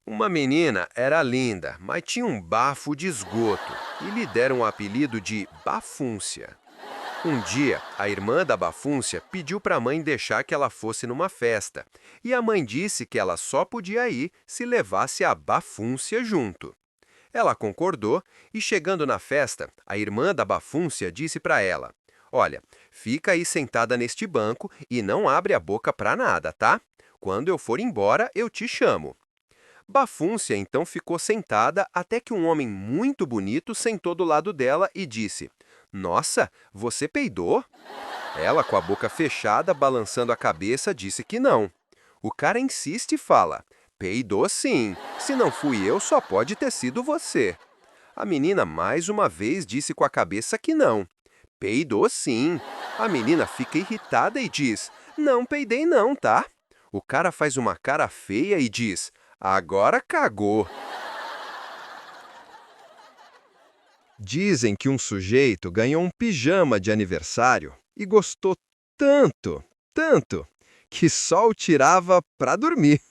Uma menina era linda, mas tinha um bafo de esgoto e lhe deram o apelido de Bafúncia. Um dia, a irmã da Bafúncia pediu para a mãe deixar que ela fosse numa festa, e a mãe disse que ela só podia ir se levasse a Bafúncia junto. Ela concordou e, chegando na festa, a irmã da Bafúncia disse para ela: Olha, fica aí sentada neste banco e não abre a boca para nada, tá? Quando eu for embora, eu te chamo. Bafúncia então ficou sentada até que um homem muito bonito sentou do lado dela e disse: Nossa, você peidou? Ela, com a boca fechada, balançando a cabeça, disse que não. O cara insiste e fala: Peidou sim. Se não fui eu, só pode ter sido você. A menina mais uma vez disse com a cabeça que não. Peidou sim. A menina fica irritada e diz: Não peidei não, tá? O cara faz uma cara feia e diz: Agora cagou. Dizem que um sujeito ganhou um pijama de aniversário e gostou tanto, tanto, que só o tirava para dormir.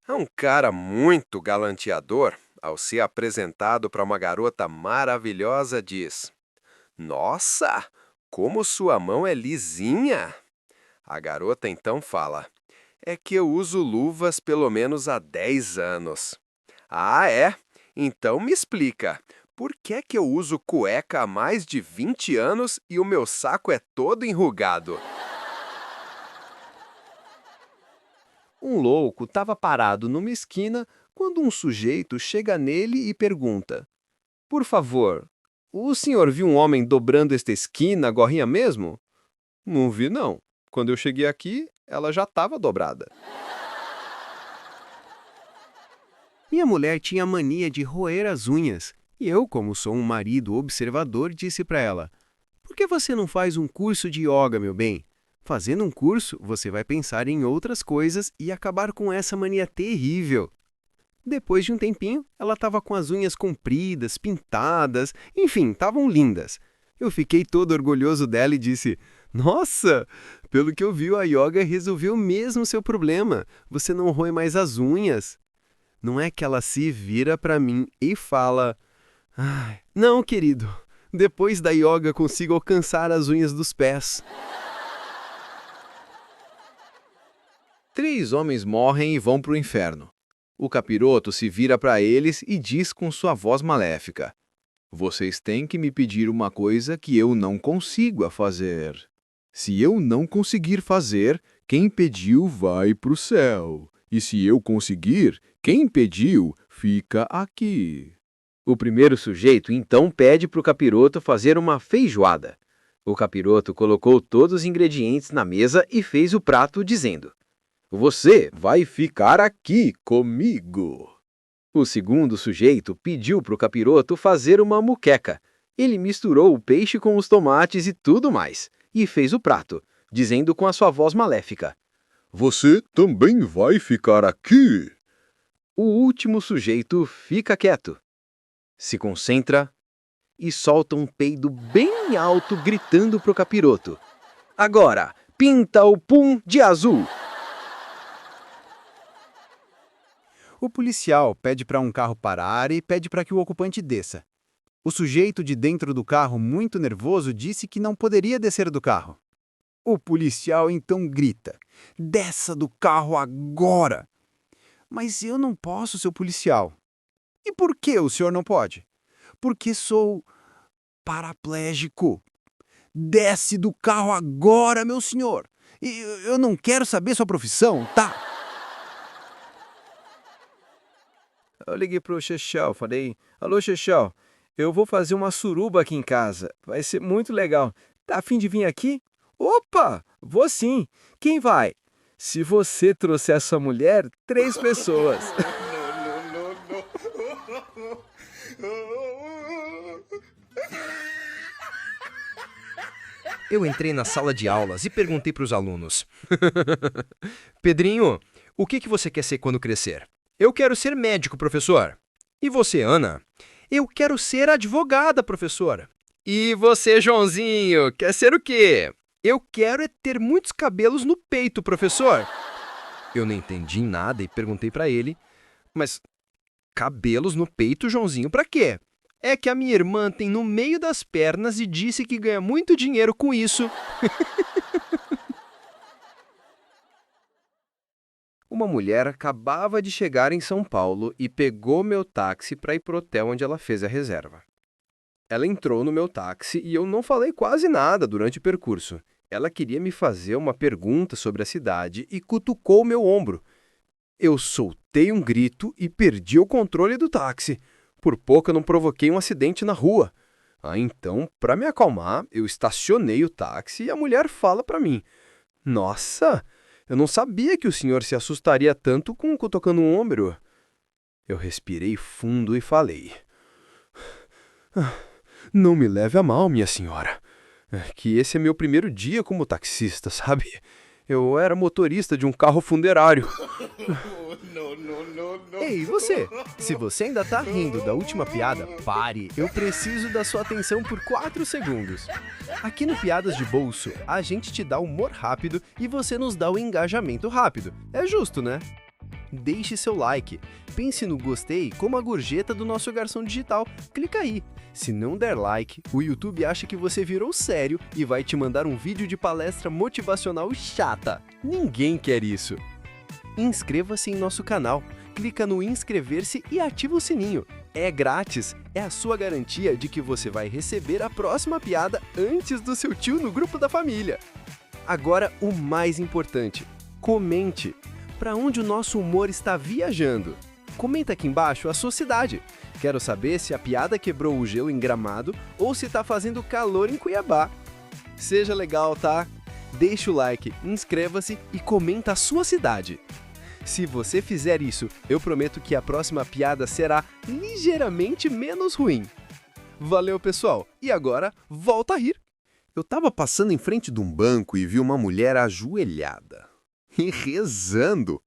Um cara muito galanteador, ao ser apresentado para uma garota maravilhosa, diz: Nossa, como sua mão é lisinha! A garota então fala: É que eu uso luvas pelo menos há 10 anos. Ah, é? Então me explica. Por que é que eu uso cueca há mais de 20 anos e o meu saco é todo enrugado? Um louco estava parado numa esquina quando um sujeito chega nele e pergunta: Por favor, o senhor viu um homem dobrando esta esquina agorrinha mesmo? Não vi, não. Quando eu cheguei aqui, ela já estava dobrada. Minha mulher tinha mania de roer as unhas, e eu, como sou um marido observador, disse para ela: Por que você não faz um curso de yoga, meu bem? Fazendo um curso, você vai pensar em outras coisas e acabar com essa mania terrível. Depois de um tempinho, ela estava com as unhas compridas, pintadas, enfim, estavam lindas. Eu fiquei todo orgulhoso dela e disse: Nossa, pelo que eu vi, a yoga resolveu mesmo seu problema. Você não roe mais as unhas. Não é que ela se vira para mim e fala: Não, querido, depois da yoga consigo alcançar as unhas dos pés. 3 homens morrem e vão para o inferno. O capiroto se vira para eles e diz com sua voz maléfica: Vocês têm que me pedir uma coisa que eu não consigo fazer. Se eu não conseguir fazer, quem pediu vai para o céu. E se eu conseguir, quem pediu fica aqui. O primeiro sujeito então pede para o capiroto fazer uma feijoada. O capiroto colocou todos os ingredientes na mesa e fez o prato dizendo: Você vai ficar aqui comigo. O segundo sujeito pediu para o capiroto fazer uma muqueca. Ele misturou o peixe com os tomates e tudo mais, e fez o prato, dizendo com a sua voz maléfica: Você também vai ficar aqui. O último sujeito fica quieto, se concentra e solta um peido bem alto, gritando para o capiroto: Agora, pinta o pum de azul. O policial pede para um carro parar e pede para que o ocupante desça. O sujeito de dentro do carro, muito nervoso, disse que não poderia descer do carro. O policial então grita: Desça do carro agora! Mas eu não posso, seu policial. E por que o senhor não pode? Porque sou paraplégico. Desce do carro agora, meu senhor! Eu não quero saber sua profissão, tá? Eu liguei pro Chechel, falei: Alô, Chechel, eu vou fazer uma suruba aqui em casa. Vai ser muito legal. Tá a fim de vir aqui? Opa, vou sim. Quem vai? Se você trouxer essa mulher, 3 pessoas. Eu entrei na sala de aulas e perguntei para os alunos: Pedrinho, o que você quer ser quando crescer? Eu quero ser médico, professor. E você, Ana? Eu quero ser advogada, professor. E você, Joãozinho, quer ser o quê? Eu quero é ter muitos cabelos no peito, professor. Eu não entendi nada e perguntei para ele, mas cabelos no peito, Joãozinho, para quê? É que a minha irmã tem no meio das pernas e disse que ganha muito dinheiro com isso. Uma mulher acabava de chegar em São Paulo e pegou meu táxi para ir pro hotel onde ela fez a reserva. Ela entrou no meu táxi e eu não falei quase nada durante o percurso. Ela queria me fazer uma pergunta sobre a cidade e cutucou meu ombro. Eu soltei um grito e perdi o controle do táxi. Por pouco eu não provoquei um acidente na rua. Então, para me acalmar, eu estacionei o táxi e a mulher fala para mim: Nossa, eu não sabia que o senhor se assustaria tanto com cutucando um ombro. Eu respirei fundo e falei: Não me leve a mal, minha senhora. Que esse é meu primeiro dia como taxista, sabe? Eu era motorista de um carro funerário. Ei, você! Se você ainda tá rindo da última piada, pare! Eu preciso da sua atenção por 4 segundos. Aqui no Piadas de Bolso, a gente te dá humor rápido e você nos dá o engajamento rápido. É justo, né? Deixe seu like. Pense no gostei como a gorjeta do nosso garçom digital. Clica aí. Se não der like, o YouTube acha que você virou sério e vai te mandar um vídeo de palestra motivacional chata. Ninguém quer isso. Inscreva-se em nosso canal. Clica no inscrever-se e ativa o sininho. É grátis. É a sua garantia de que você vai receber a próxima piada antes do seu tio no grupo da família. Agora, o mais importante. Comente. Para onde o nosso humor está viajando? Comenta aqui embaixo a sua cidade. Quero saber se a piada quebrou o gelo em Gramado ou se está fazendo calor em Cuiabá. Seja legal, tá? Deixa o like, inscreva-se e comenta a sua cidade. Se você fizer isso, eu prometo que a próxima piada será ligeiramente menos ruim. Valeu, pessoal. E agora, volta a rir. Eu estava passando em frente de um banco e vi uma mulher ajoelhada e rezando.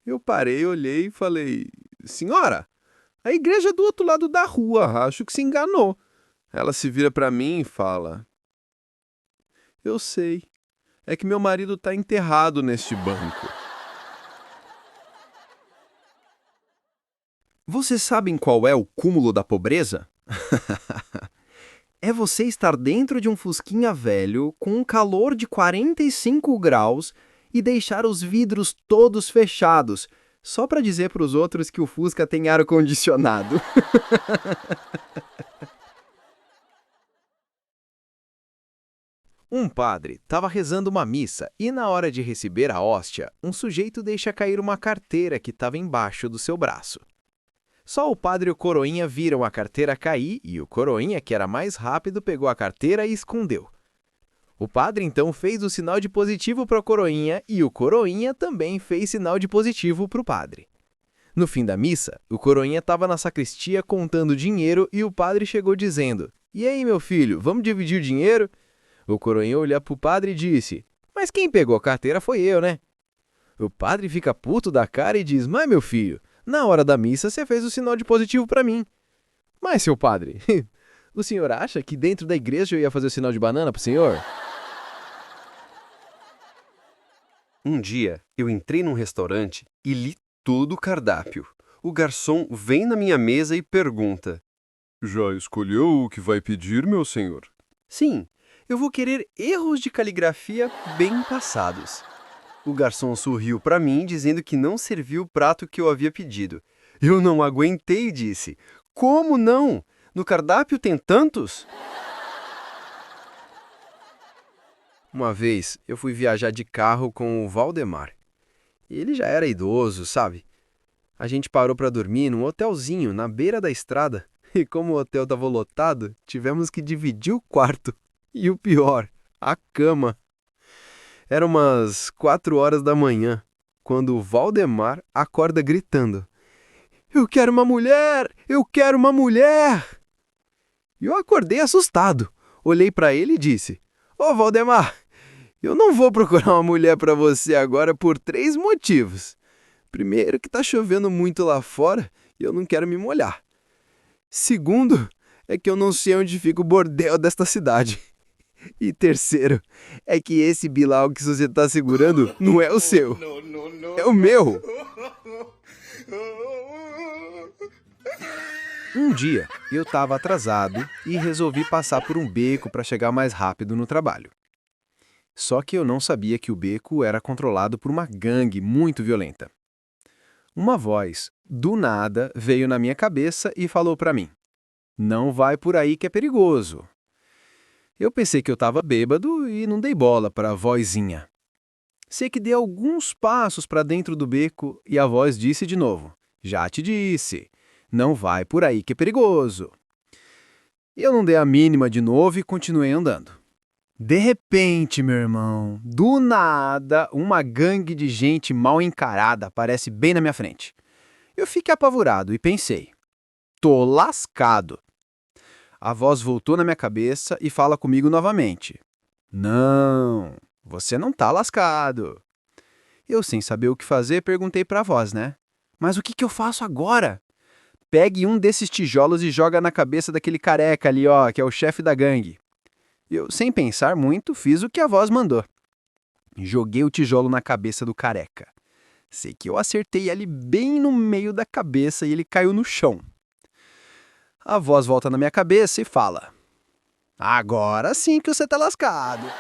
Eu parei, olhei e falei: Senhora, a igreja é do outro lado da rua, acho que se enganou. Ela se vira para mim e fala: Eu sei, é que meu marido está enterrado neste banco. Vocês sabem qual é o cúmulo da pobreza? É você estar dentro de um fusquinha velho com um calor de 45 graus e deixar os vidros todos fechados, só para dizer para os outros que o Fusca tem ar-condicionado. Um padre estava rezando uma missa e, na hora de receber a hóstia, um sujeito deixa cair uma carteira que estava embaixo do seu braço. Só o padre e o coroinha viram a carteira cair e o coroinha, que era mais rápido, pegou a carteira e escondeu. O padre então fez o sinal de positivo para o coroinha e o coroinha também fez sinal de positivo para o padre. No fim da missa, o coroinha estava na sacristia contando dinheiro e o padre chegou dizendo: E aí, meu filho, vamos dividir o dinheiro? O coroinha olhou para o padre e disse: Mas quem pegou a carteira foi eu, né? O padre fica puto da cara e diz: Mas, meu filho, na hora da missa você fez o sinal de positivo para mim. Mas, seu padre, o senhor acha que dentro da igreja eu ia fazer o sinal de banana para o senhor? Um dia, eu entrei num restaurante e li todo o cardápio. O garçom vem na minha mesa e pergunta: Já escolheu o que vai pedir, meu senhor? Sim, eu vou querer erros de caligrafia bem passados. O garçom sorriu para mim, dizendo que não serviu o prato que eu havia pedido. Eu não aguentei e disse: Como não? No cardápio tem tantos? Uma vez, eu fui viajar de carro com o Valdemar. Ele já era idoso, sabe? A gente parou para dormir num hotelzinho na beira da estrada. E como o hotel estava lotado, tivemos que dividir o quarto. E o pior, a cama. Eram umas 4 horas da manhã, quando o Valdemar acorda gritando: Eu quero uma mulher! Eu quero uma mulher! E eu acordei assustado. Olhei para ele e disse: Ô Valdemar, eu não vou procurar uma mulher para você agora por 3 motivos. Primeiro, que tá chovendo muito lá fora e eu não quero me molhar. Segundo, é que eu não sei onde fica o bordel desta cidade. E terceiro, é que esse Bilal que você está segurando não é o seu, é o meu. Um dia, eu estava atrasado e resolvi passar por um beco para chegar mais rápido no trabalho. Só que eu não sabia que o beco era controlado por uma gangue muito violenta. Uma voz, do nada, veio na minha cabeça e falou para mim: "Não vai por aí que é perigoso." Eu pensei que eu estava bêbado e não dei bola para a vozinha. Sei que dei alguns passos para dentro do beco e a voz disse de novo: "Já te disse, não vai por aí que é perigoso." Eu não dei a mínima de novo e continuei andando. De repente, meu irmão, do nada, uma gangue de gente mal encarada aparece bem na minha frente. Eu fiquei apavorado e pensei: tô lascado. A voz voltou na minha cabeça e fala comigo novamente: "Não, você não tá lascado." Eu, sem saber o que fazer, perguntei para a voz, né? "Mas o que eu faço agora?" "Pegue um desses tijolos e joga na cabeça daquele careca ali, ó, que é o chefe da gangue." Eu, sem pensar muito, fiz o que a voz mandou. Joguei o tijolo na cabeça do careca. Sei que eu acertei ali bem no meio da cabeça e ele caiu no chão. A voz volta na minha cabeça e fala: "Agora sim que você tá lascado."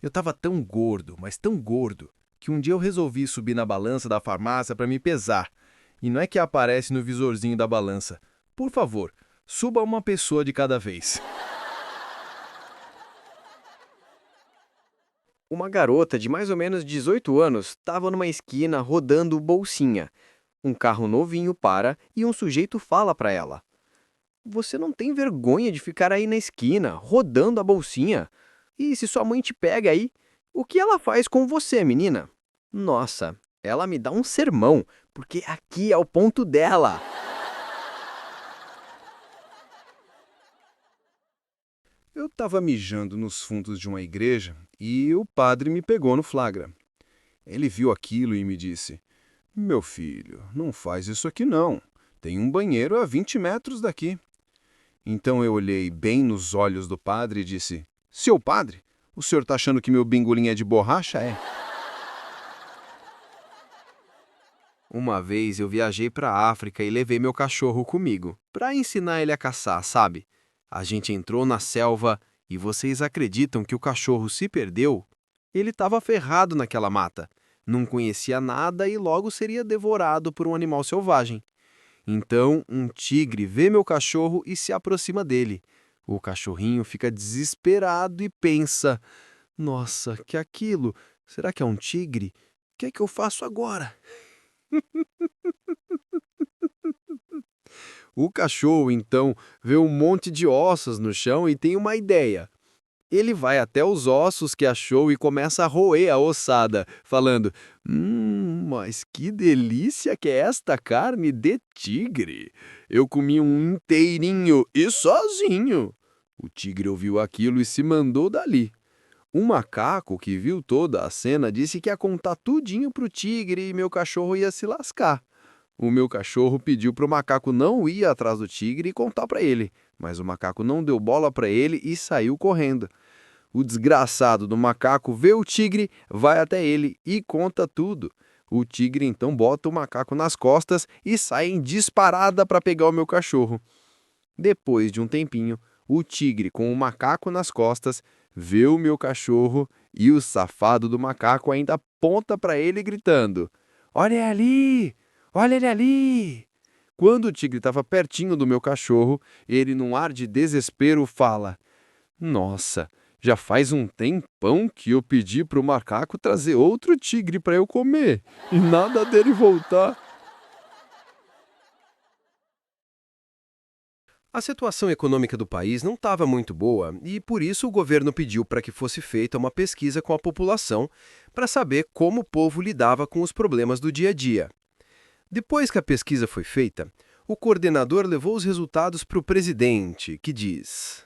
Eu tava tão gordo, mas tão gordo, que um dia eu resolvi subir na balança da farmácia para me pesar. E não é que aparece no visorzinho da balança: "Por favor, suba uma pessoa de cada vez." Uma garota de mais ou menos 18 anos estava numa esquina rodando bolsinha. Um carro novinho para e um sujeito fala para ela: "Você não tem vergonha de ficar aí na esquina, rodando a bolsinha? E se sua mãe te pega aí, o que ela faz com você, menina?" Nossa, ela me dá um sermão, porque aqui é o ponto dela. Eu estava mijando nos fundos de uma igreja e o padre me pegou no flagra. Ele viu aquilo e me disse: "Meu filho, não faz isso aqui não. Tem um banheiro a 20 metros daqui." Então eu olhei bem nos olhos do padre e disse: "Seu padre, o senhor está achando que meu bingolim é de borracha, é?" Uma vez eu viajei para a África e levei meu cachorro comigo, para ensinar ele a caçar, sabe? A gente entrou na selva e vocês acreditam que o cachorro se perdeu? Ele estava ferrado naquela mata, não conhecia nada e logo seria devorado por um animal selvagem. Então, um tigre vê meu cachorro e se aproxima dele. O cachorrinho fica desesperado e pensa: "Nossa, que aquilo? Será que é um tigre? O que é que eu faço agora?" O cachorro, então, vê um monte de ossos no chão e tem uma ideia. Ele vai até os ossos que achou e começa a roer a ossada, falando: mas que delícia que é esta carne de tigre! Eu comi um inteirinho e sozinho." O tigre ouviu aquilo e se mandou dali. Um macaco que viu toda a cena disse que ia contar tudinho pro tigre e meu cachorro ia se lascar. O meu cachorro pediu pro macaco não ir atrás do tigre e contar para ele, mas o macaco não deu bola para ele e saiu correndo. O desgraçado do macaco vê o tigre, vai até ele e conta tudo. O tigre então bota o macaco nas costas e sai em disparada para pegar o meu cachorro. Depois de um tempinho, o tigre com o macaco nas costas vê o meu cachorro e o safado do macaco ainda aponta para ele gritando: "Olha ali! Olha ele ali!" Quando o tigre estava pertinho do meu cachorro, ele, num ar de desespero, fala: "Nossa, já faz um tempão que eu pedi para o macaco trazer outro tigre para eu comer, e nada dele voltar." A situação econômica do país não estava muito boa e, por isso, o governo pediu para que fosse feita uma pesquisa com a população para saber como o povo lidava com os problemas do dia a dia. Depois que a pesquisa foi feita, o coordenador levou os resultados para o presidente, que diz: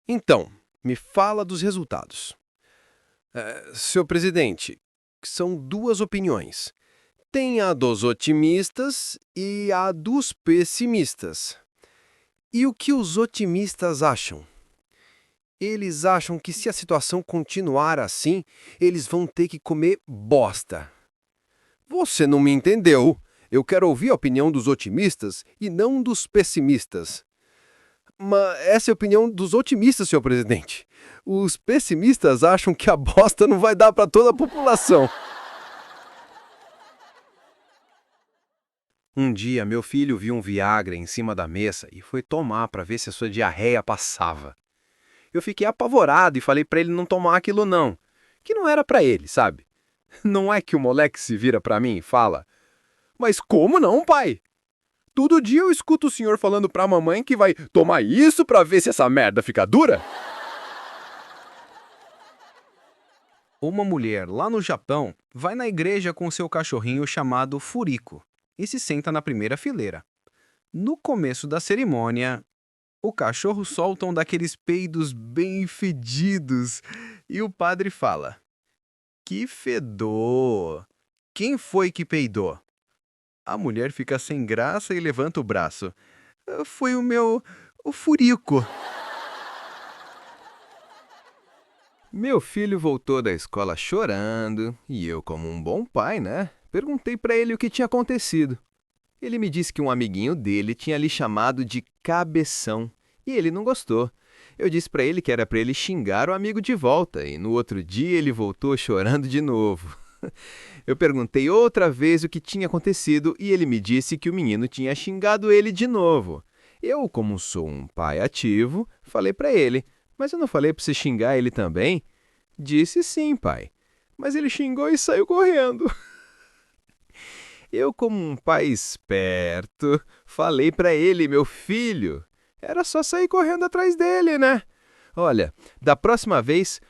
"Então, me fala dos resultados." Senhor presidente, são duas opiniões. Tem a dos otimistas e a dos pessimistas. E o que os otimistas acham? Eles acham que se a situação continuar assim, eles vão ter que comer bosta. Você não me entendeu. Eu quero ouvir a opinião dos otimistas e não dos pessimistas. Mas essa é a opinião dos otimistas, senhor presidente. Os pessimistas acham que a bosta não vai dar para toda a população. Um dia, meu filho viu um Viagra em cima da mesa e foi tomar para ver se a sua diarreia passava. Eu fiquei apavorado e falei para ele não tomar aquilo não, que não era para ele, sabe? Não é que o moleque se vira para mim e fala: "Mas como não, pai? Todo dia eu escuto o senhor falando pra mamãe que vai tomar isso pra ver se essa merda fica dura?" Uma mulher lá no Japão vai na igreja com seu cachorrinho chamado Furiko e se senta na primeira fileira. No começo da cerimônia, o cachorro solta um daqueles peidos bem fedidos e o padre fala: "Que fedor! Quem foi que peidou?" A mulher fica sem graça e levanta o braço. Foi o Furico." Meu filho voltou da escola chorando e eu, como um bom pai, né, perguntei para ele o que tinha acontecido. Ele me disse que um amiguinho dele tinha lhe chamado de cabeção e ele não gostou. Eu disse para ele que era para ele xingar o amigo de volta e no outro dia ele voltou chorando de novo. Eu perguntei outra vez o que tinha acontecido e ele me disse que o menino tinha xingado ele de novo. Eu, como sou um pai ativo, falei para ele: "Mas eu não falei para você xingar ele também?" "Disse sim, pai. Mas ele xingou e saiu correndo." Eu, como um pai esperto, falei para ele: "Meu filho, era só sair correndo atrás dele, né? Olha, da próxima vez,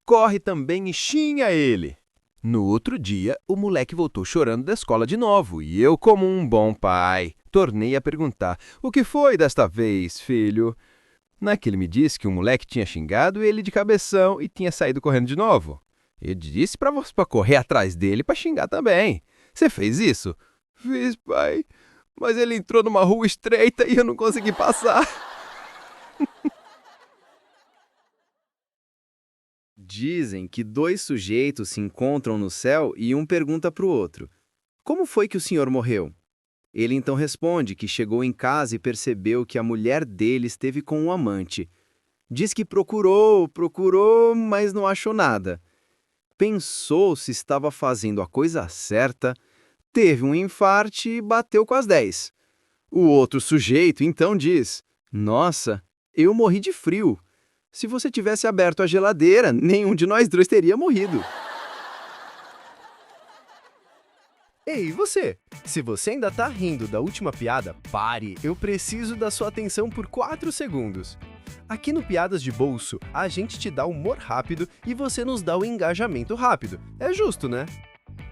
corre também e xinga ele." No outro dia, o moleque voltou chorando da escola de novo e eu, como um bom pai, tornei a perguntar: "O que foi desta vez, filho?" Naquele me disse que o moleque tinha xingado ele de cabeção e tinha saído correndo de novo. Eu disse para você para correr atrás dele para xingar também. Você fez isso? "Fiz, pai, mas ele entrou numa rua estreita e eu não consegui passar." Dizem que dois sujeitos se encontram no céu e um pergunta para o outro: "Como foi que o senhor morreu?" Ele então responde que chegou em casa e percebeu que a mulher dele esteve com um amante. Diz que procurou, mas não achou nada. Pensou se estava fazendo a coisa certa, teve um infarte e bateu com as 10. O outro sujeito então diz: "Nossa, eu morri de frio. Se você tivesse aberto a geladeira, nenhum de nós dois teria morrido." Ei, você? Se você ainda tá rindo da última piada, pare! Eu preciso da sua atenção por 4 segundos. Aqui no Piadas de Bolso, a gente te dá humor rápido e você nos dá o engajamento rápido. É justo, né?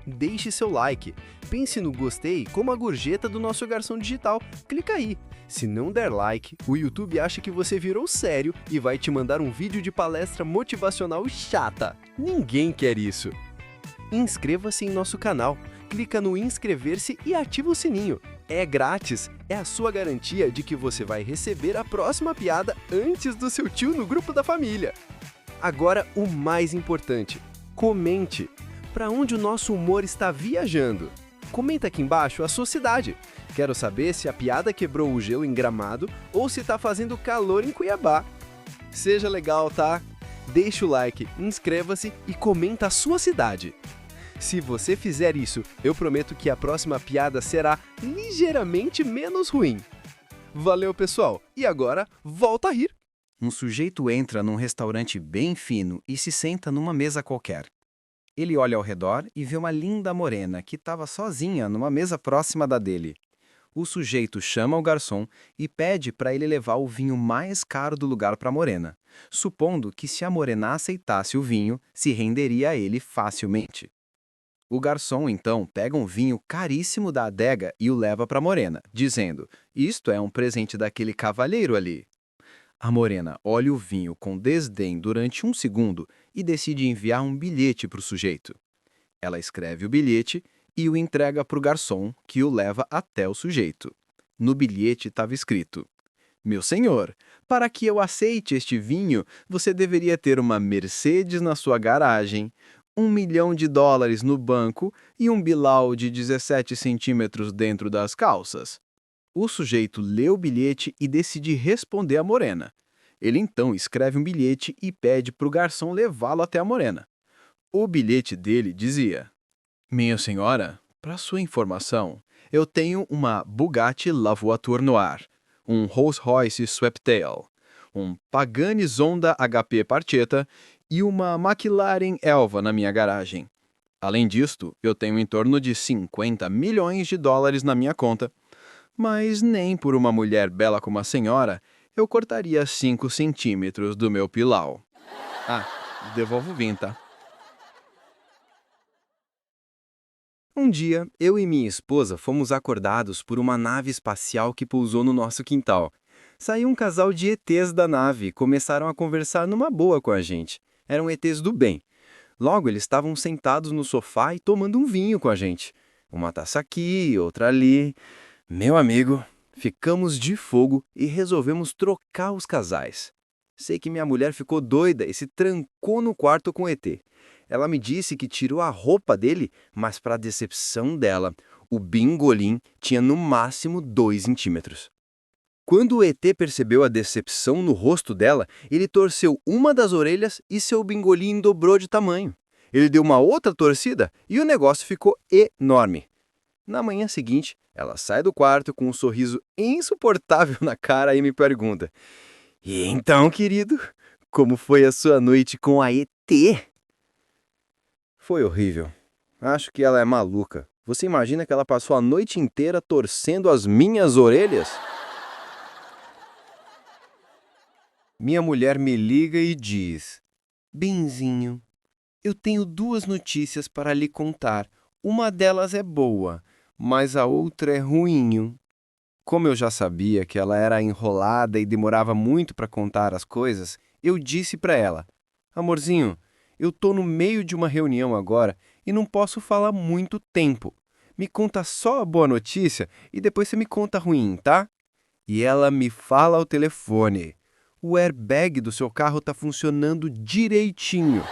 Deixe seu like, pense no gostei como a gorjeta do nosso garçom digital. Clica aí. Se não der like, o YouTube acha que você virou sério e vai te mandar um vídeo de palestra motivacional chata. Ninguém quer isso. Inscreva-se em nosso canal, clica no inscrever-se e ativa o sininho. É grátis, é a sua garantia de que você vai receber a próxima piada antes do seu tio no grupo da família. Agora, o mais importante, comente. Para onde o nosso humor está viajando? Comenta aqui embaixo a sua cidade. Quero saber se a piada quebrou o gelo em Gramado ou se está fazendo calor em Cuiabá. Seja legal, tá? Deixa o like, inscreva-se e comenta a sua cidade. Se você fizer isso, eu prometo que a próxima piada será ligeiramente menos ruim. Valeu, pessoal! E agora, volta a rir! Um sujeito entra num restaurante bem fino e se senta numa mesa qualquer. Ele olha ao redor e vê uma linda morena que estava sozinha numa mesa próxima da dele. O sujeito chama o garçom e pede para ele levar o vinho mais caro do lugar para a morena, supondo que se a morena aceitasse o vinho, se renderia a ele facilmente. O garçom, então, pega um vinho caríssimo da adega e o leva para a morena, dizendo: "Isto é um presente daquele cavalheiro ali." A morena olha o vinho com desdém durante 1 segundo e decide enviar um bilhete para o sujeito. Ela escreve o bilhete e o entrega para o garçom, que o leva até o sujeito. No bilhete estava escrito: Meu senhor, para que eu aceite este vinho, você deveria ter uma Mercedes na sua garagem, US$ 1 milhão no banco e um bilau de 17 centímetros dentro das calças. O sujeito lê o bilhete e decide responder à morena. Ele então escreve um bilhete e pede para o garçom levá-lo até a morena. O bilhete dele dizia: Minha senhora, para sua informação, eu tenho uma Bugatti La Voiture Noire, um Rolls-Royce Sweptail, um Pagani Zonda HP Parchetta e uma McLaren Elva na minha garagem. Além disto, eu tenho em torno de US$ 50 milhões na minha conta. Mas nem por uma mulher bela como a senhora, eu cortaria 5 centímetros do meu pilau. Devolvo o vinho, tá? Um dia, eu e minha esposa fomos acordados por uma nave espacial que pousou no nosso quintal. Saiu um casal de ETs da nave e começaram a conversar numa boa com a gente. Eram ETs do bem. Logo, eles estavam sentados no sofá e tomando um vinho com a gente. Uma taça aqui, outra ali. Meu amigo, ficamos de fogo e resolvemos trocar os casais. Sei que minha mulher ficou doida e se trancou no quarto com o ET. Ela me disse que tirou a roupa dele, mas para decepção dela, o bingolim tinha no máximo 2 centímetros. Quando o ET percebeu a decepção no rosto dela, ele torceu uma das orelhas e seu bingolim dobrou de tamanho. Ele deu uma outra torcida e o negócio ficou enorme. Na manhã seguinte, ela sai do quarto com um sorriso insuportável na cara e me pergunta: E então, querido, como foi a sua noite com a ET? Foi horrível. Acho que ela é maluca. Você imagina que ela passou a noite inteira torcendo as minhas orelhas? Minha mulher me liga e diz: Benzinho, eu tenho 2 notícias para lhe contar. Uma delas é boa, mas a outra é ruim. Como eu já sabia que ela era enrolada e demorava muito para contar as coisas, eu disse para ela: Amorzinho, eu tô no meio de uma reunião agora e não posso falar muito tempo. Me conta só a boa notícia e depois você me conta a ruim, tá? E ela me fala ao telefone: O airbag do seu carro tá funcionando direitinho.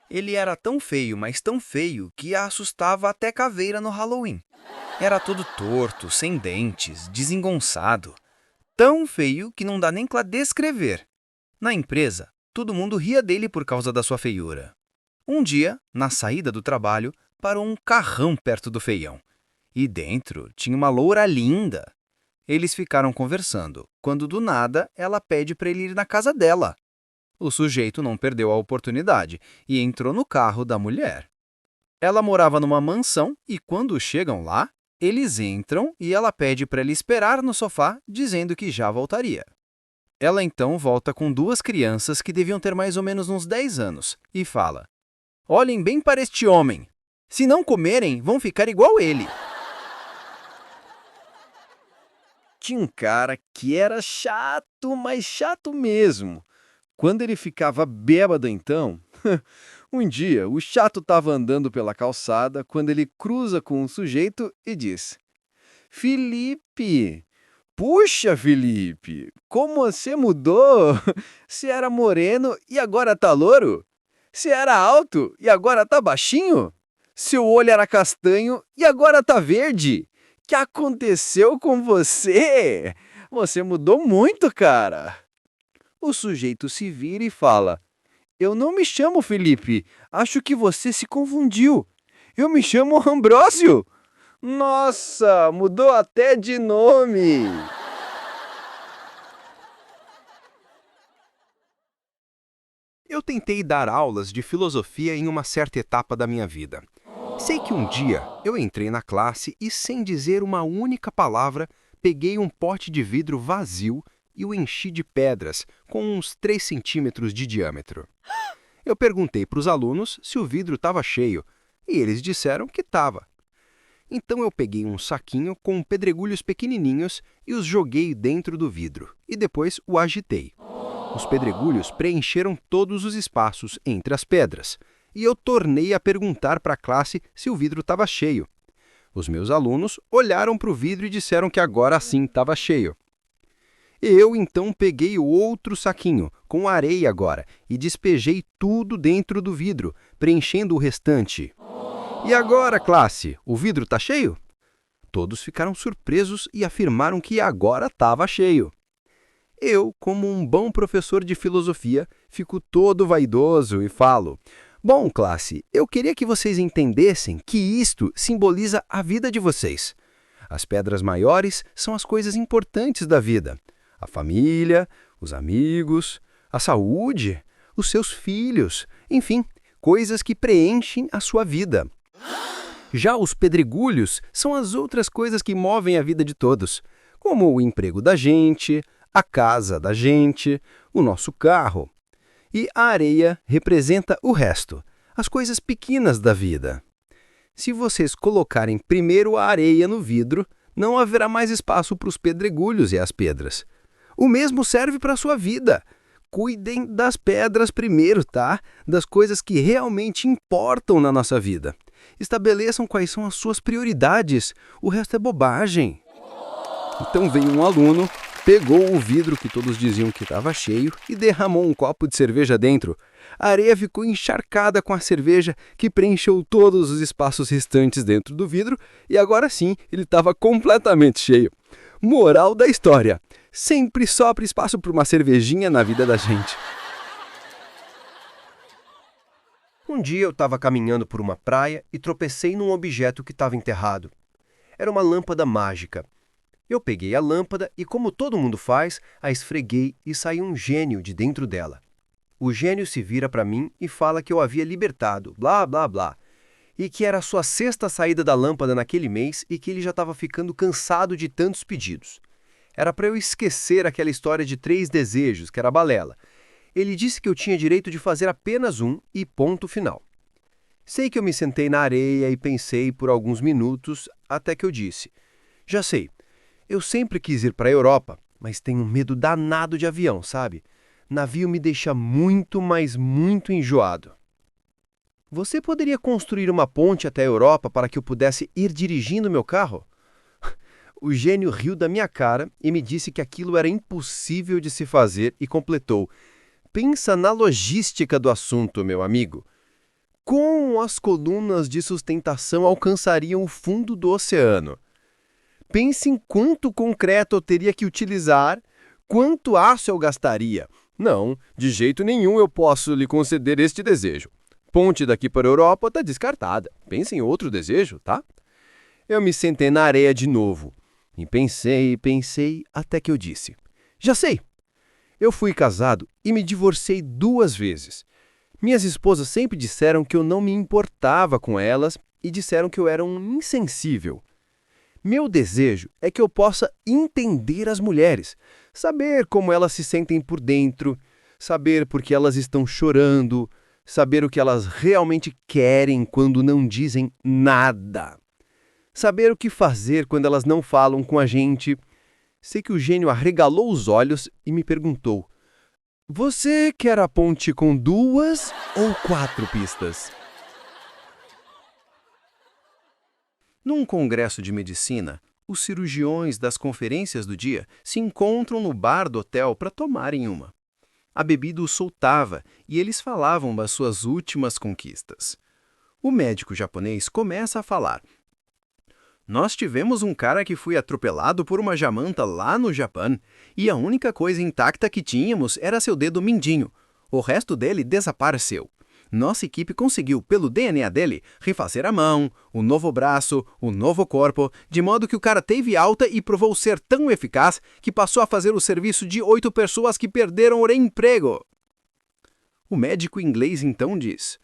Ele era tão feio, mas tão feio, que assustava até caveira no Halloween. Era todo torto, sem dentes, desengonçado. Tão feio que não dá nem pra descrever. Na empresa, todo mundo ria dele por causa da sua feiura. Um dia, na saída do trabalho, parou um carrão perto do feião. E dentro tinha uma loura linda. Eles ficaram conversando, quando do nada ela pede para ele ir na casa dela. O sujeito não perdeu a oportunidade e entrou no carro da mulher. Ela morava numa mansão e quando chegam lá, eles entram e ela pede para ele esperar no sofá, dizendo que já voltaria. Ela então volta com 2 crianças que deviam ter mais ou menos uns 10 anos e fala: Olhem bem para este homem. Se não comerem, vão ficar igual ele. Tinha um cara que era chato, mas chato mesmo. Quando ele ficava bêbado então, um dia o chato estava andando pela calçada quando ele cruza com um sujeito e diz: Felipe, puxa Felipe, como você mudou? Você era moreno e agora tá louro? Você era alto e agora tá baixinho? Seu olho era castanho e agora tá verde? O que aconteceu com você? Você mudou muito, cara. O sujeito se vira e fala: Eu não me chamo Felipe, acho que você se confundiu. Eu me chamo Ambrósio. Nossa, mudou até de nome. Eu tentei dar aulas de filosofia em uma certa etapa da minha vida. Sei que um dia eu entrei na classe e, sem dizer uma única palavra, peguei um pote de vidro vazio e o enchi de pedras, com uns 3 centímetros de diâmetro. Eu perguntei para os alunos se o vidro estava cheio, e eles disseram que estava. Então eu peguei um saquinho com pedregulhos pequenininhos e os joguei dentro do vidro, e depois o agitei. Os pedregulhos preencheram todos os espaços entre as pedras, e eu tornei a perguntar para a classe se o vidro estava cheio. Os meus alunos olharam para o vidro e disseram que agora sim estava cheio. Eu então peguei o outro saquinho, com areia agora, e despejei tudo dentro do vidro, preenchendo o restante. E agora, classe, o vidro está cheio? Todos ficaram surpresos e afirmaram que agora estava cheio. Eu, como um bom professor de filosofia, fico todo vaidoso e falo: bom, classe, eu queria que vocês entendessem que isto simboliza a vida de vocês. As pedras maiores são as coisas importantes da vida. A família, os amigos, a saúde, os seus filhos, enfim, coisas que preenchem a sua vida. Já os pedregulhos são as outras coisas que movem a vida de todos, como o emprego da gente, a casa da gente, o nosso carro. E a areia representa o resto, as coisas pequenas da vida. Se vocês colocarem primeiro a areia no vidro, não haverá mais espaço para os pedregulhos e as pedras. O mesmo serve para a sua vida. Cuidem das pedras primeiro, tá? Das coisas que realmente importam na nossa vida. Estabeleçam quais são as suas prioridades. O resto é bobagem. Então veio um aluno, pegou o vidro que todos diziam que estava cheio e derramou um copo de cerveja dentro. A areia ficou encharcada com a cerveja, que preencheu todos os espaços restantes dentro do vidro, e agora sim ele estava completamente cheio. Moral da história: sempre sobra espaço para uma cervejinha na vida da gente. Um dia eu estava caminhando por uma praia e tropecei num objeto que estava enterrado. Era uma lâmpada mágica. Eu peguei a lâmpada e, como todo mundo faz, a esfreguei e saiu um gênio de dentro dela. O gênio se vira para mim e fala que eu havia libertado, blá, blá, blá, e que era a sua sexta saída da lâmpada naquele mês e que ele já estava ficando cansado de tantos pedidos. Era para eu esquecer aquela história de 3 desejos, que era balela. Ele disse que eu tinha direito de fazer apenas um e ponto final. Sei que eu me sentei na areia e pensei por alguns minutos, até que eu disse: já sei, eu sempre quis ir para a Europa, mas tenho um medo danado de avião, sabe? Navio me deixa muito, mas muito enjoado. Você poderia construir uma ponte até a Europa para que eu pudesse ir dirigindo meu carro? O gênio riu da minha cara e me disse que aquilo era impossível de se fazer e completou: pensa na logística do assunto, meu amigo. Como as colunas de sustentação alcançariam o fundo do oceano? Pense em quanto concreto eu teria que utilizar, quanto aço eu gastaria. Não, de jeito nenhum eu posso lhe conceder este desejo. Ponte daqui para a Europa está descartada. Pense em outro desejo, tá? Eu me sentei na areia de novo. E pensei, até que eu disse: já sei! Eu fui casado e me divorciei 2 vezes. Minhas esposas sempre disseram que eu não me importava com elas e disseram que eu era um insensível. Meu desejo é que eu possa entender as mulheres, saber como elas se sentem por dentro, saber por que elas estão chorando, saber o que elas realmente querem quando não dizem nada, saber o que fazer quando elas não falam com a gente. Sei que o gênio arregalou os olhos e me perguntou: você quer a ponte com 2 ou 4 pistas? Num congresso de medicina, os cirurgiões das conferências do dia se encontram no bar do hotel para tomarem uma. A bebida os soltava e eles falavam das suas últimas conquistas. O médico japonês começa a falar: nós tivemos um cara que foi atropelado por uma jamanta lá no Japão e a única coisa intacta que tínhamos era seu dedo mindinho. O resto dele desapareceu. Nossa equipe conseguiu, pelo DNA dele, refazer a mão, o novo braço, o novo corpo, de modo que o cara teve alta e provou ser tão eficaz que passou a fazer o serviço de 8 pessoas que perderam o emprego. O médico inglês então diz: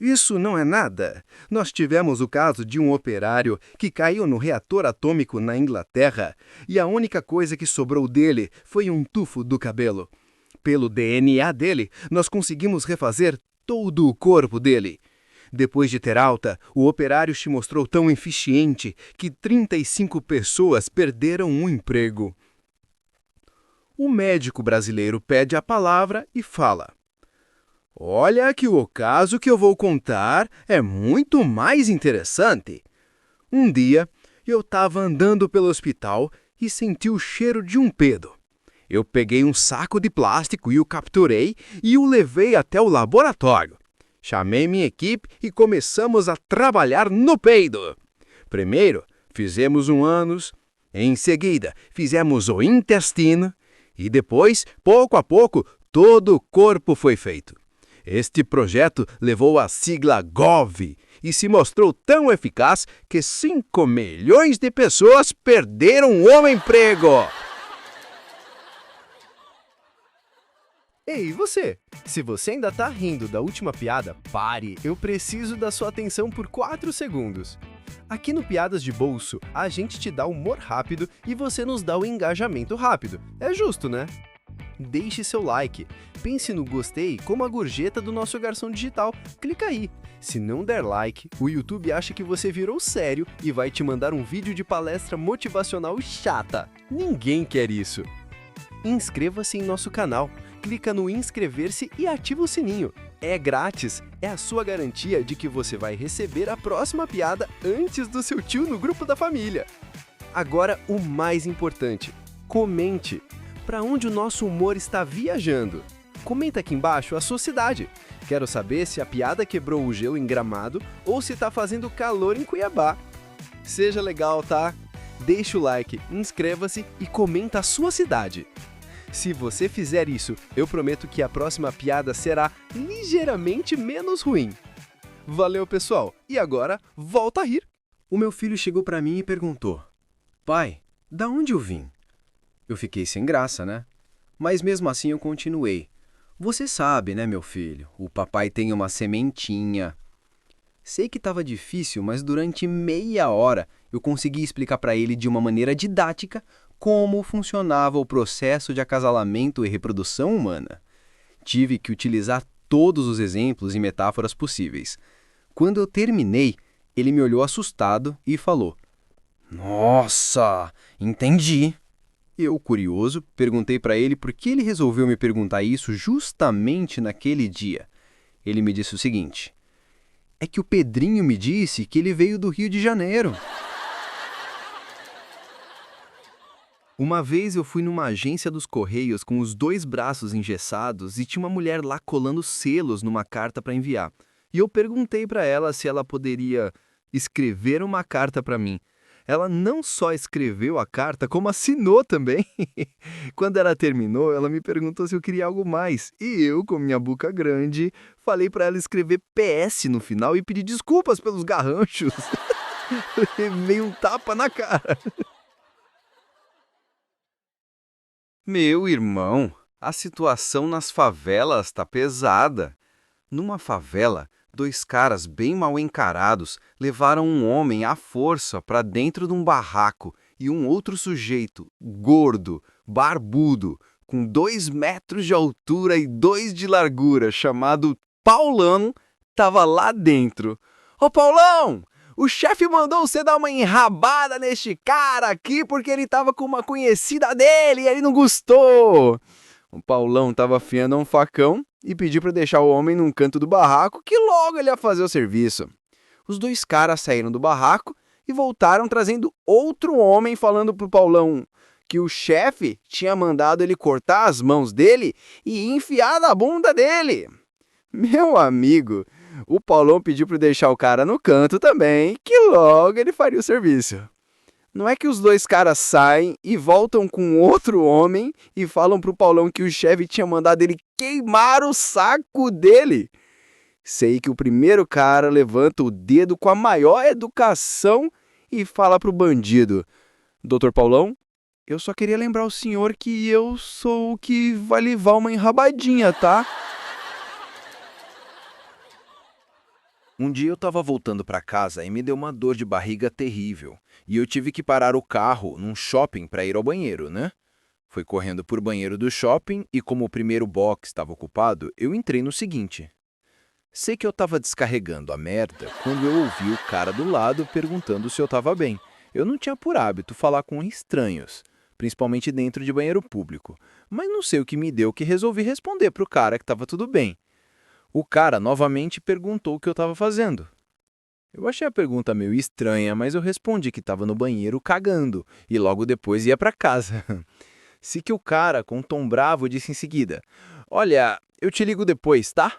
isso não é nada. Nós tivemos o caso de um operário que caiu no reator atômico na Inglaterra e a única coisa que sobrou dele foi um tufo do cabelo. Pelo DNA dele, nós conseguimos refazer todo o corpo dele. Depois de ter alta, o operário se mostrou tão eficiente que 35 pessoas perderam o emprego. O médico brasileiro pede a palavra e fala: olha que o caso que eu vou contar é muito mais interessante. Um dia, Eu estava andando pelo hospital e senti o cheiro de um peido. Eu peguei um saco de plástico e o capturei e o levei até o laboratório. Chamei minha equipe e começamos a trabalhar no peido. Primeiro, fizemos um ânus, em seguida, fizemos o intestino e depois, pouco a pouco, todo o corpo foi feito. Este projeto levou a sigla GOV e se mostrou tão eficaz que 5 milhões de pessoas perderam o emprego. Ei, você? Se você ainda tá rindo da última piada, pare! Eu preciso da sua atenção por 4 segundos. Aqui no Piadas de Bolso, a gente te dá humor rápido e você nos dá o engajamento rápido. É justo, né? Deixe seu like, pense no gostei como a gorjeta do nosso garçom digital. Clica aí. Se não der like, o YouTube acha que você virou sério e vai te mandar um vídeo de palestra motivacional chata. Ninguém quer isso. Inscreva-se em nosso canal. Clica no inscrever-se e ativa o sininho. É grátis, é a sua garantia de que você vai receber a próxima piada antes do seu tio no grupo da família. Agora, o mais importante, comente. Para onde o nosso humor está viajando? Comenta aqui embaixo a sua cidade. Quero saber se a piada quebrou o gelo em Gramado ou se está fazendo calor em Cuiabá. Seja legal, tá? Deixe o like, inscreva-se e comenta a sua cidade. Se você fizer isso, eu prometo que a próxima piada será ligeiramente menos ruim. Valeu, pessoal! E agora, volta a rir! O meu filho chegou para mim e perguntou: Pai, da onde eu vim? Eu fiquei sem graça, né? Mas mesmo assim eu continuei. Você sabe, né, meu filho? O papai tem uma sementinha. Sei que estava difícil, mas durante meia hora eu consegui explicar para ele de uma maneira didática como funcionava o processo de acasalamento e reprodução humana. Tive que utilizar todos os exemplos e metáforas possíveis. Quando eu terminei, ele me olhou assustado e falou: Nossa, entendi. Eu, curioso, perguntei para ele por que ele resolveu me perguntar isso justamente naquele dia. Ele me disse o seguinte: É que o Pedrinho me disse que ele veio do Rio de Janeiro. Uma vez eu fui numa agência dos Correios com os 2 braços engessados e tinha uma mulher lá colando selos numa carta para enviar. E eu perguntei para ela se ela poderia escrever uma carta para mim. Ela não só escreveu a carta, como assinou também. Quando ela terminou, ela me perguntou se eu queria algo mais. E eu, com minha boca grande, falei para ela escrever PS no final e pedir desculpas pelos garranchos. Levei um tapa na cara. Meu irmão, a situação nas favelas tá pesada. Numa favela, 2 caras bem mal encarados levaram um homem à força para dentro de um barraco e um outro sujeito, gordo, barbudo, com 2 metros de altura e 2 de largura, chamado Paulão, tava lá dentro. Ô Paulão! O chefe mandou você dar uma enrabada neste cara aqui porque ele tava com uma conhecida dele e ele não gostou. O Paulão tava afiando um facão e pediu para deixar o homem num canto do barraco que logo ele ia fazer o serviço. Os 2 caras saíram do barraco e voltaram trazendo outro homem falando pro Paulão que o chefe tinha mandado ele cortar as mãos dele e enfiar na bunda dele. Meu amigo, o Paulão pediu para deixar o cara no canto também, que logo ele faria o serviço. Não é que os 2 caras saem e voltam com outro homem e falam pro Paulão que o chefe tinha mandado ele queimar o saco dele. Sei que o primeiro cara levanta o dedo com a maior educação e fala pro bandido: Doutor Paulão, eu só queria lembrar o senhor que eu sou o que vai levar uma enrabadinha, tá? Um dia eu estava voltando para casa e me deu uma dor de barriga terrível. E eu tive que parar o carro num shopping para ir ao banheiro, né? Fui correndo por banheiro do shopping e como o primeiro box estava ocupado, eu entrei no seguinte. Sei que eu estava descarregando a merda quando eu ouvi o cara do lado perguntando se eu estava bem. Eu não tinha por hábito falar com estranhos, principalmente dentro de banheiro público. Mas não sei o que me deu que resolvi responder pro cara que estava tudo bem. O cara novamente perguntou o que eu estava fazendo. Eu achei a pergunta meio estranha, mas eu respondi que estava no banheiro cagando e logo depois ia para casa. Se que o cara, com um tom bravo, disse em seguida: Olha, eu te ligo depois, tá?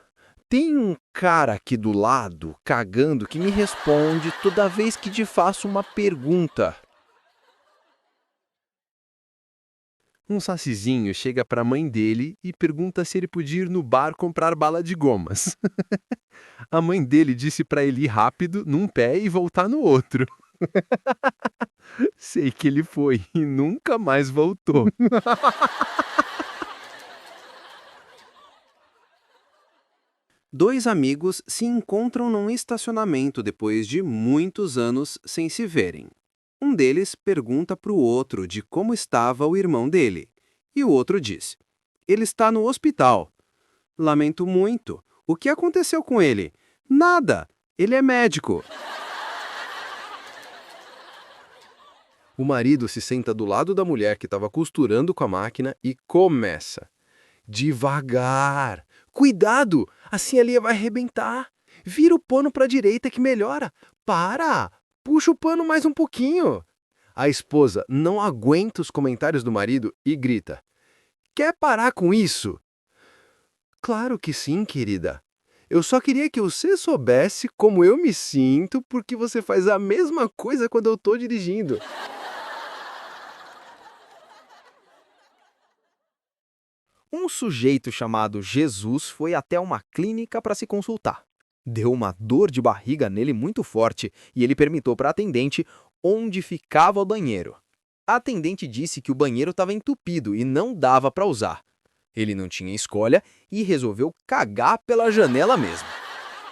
Tem um cara aqui do lado, cagando, que me responde toda vez que te faço uma pergunta. Um sacizinho chega para a mãe dele e pergunta se ele podia ir no bar comprar bala de gomas. A mãe dele disse para ele ir rápido num pé e voltar no outro. Sei que ele foi e nunca mais voltou. Dois amigos se encontram num estacionamento depois de muitos anos sem se verem. Um deles pergunta para o outro de como estava o irmão dele. E o outro diz: Ele está no hospital. Lamento muito. O que aconteceu com ele? Nada. Ele é médico. O marido se senta do lado da mulher que estava costurando com a máquina e começa. Devagar. Cuidado, assim a linha vai arrebentar. Vira o pano para a direita que melhora. Para. Puxa o pano mais um pouquinho. A esposa não aguenta os comentários do marido e grita: Quer parar com isso? Claro que sim, querida. Eu só queria que você soubesse como eu me sinto porque você faz a mesma coisa quando eu estou dirigindo. Um sujeito chamado Jesus foi até uma clínica para se consultar. Deu uma dor de barriga nele muito forte e ele perguntou para a atendente onde ficava o banheiro. A atendente disse que o banheiro estava entupido e não dava para usar. Ele não tinha escolha e resolveu cagar pela janela mesmo.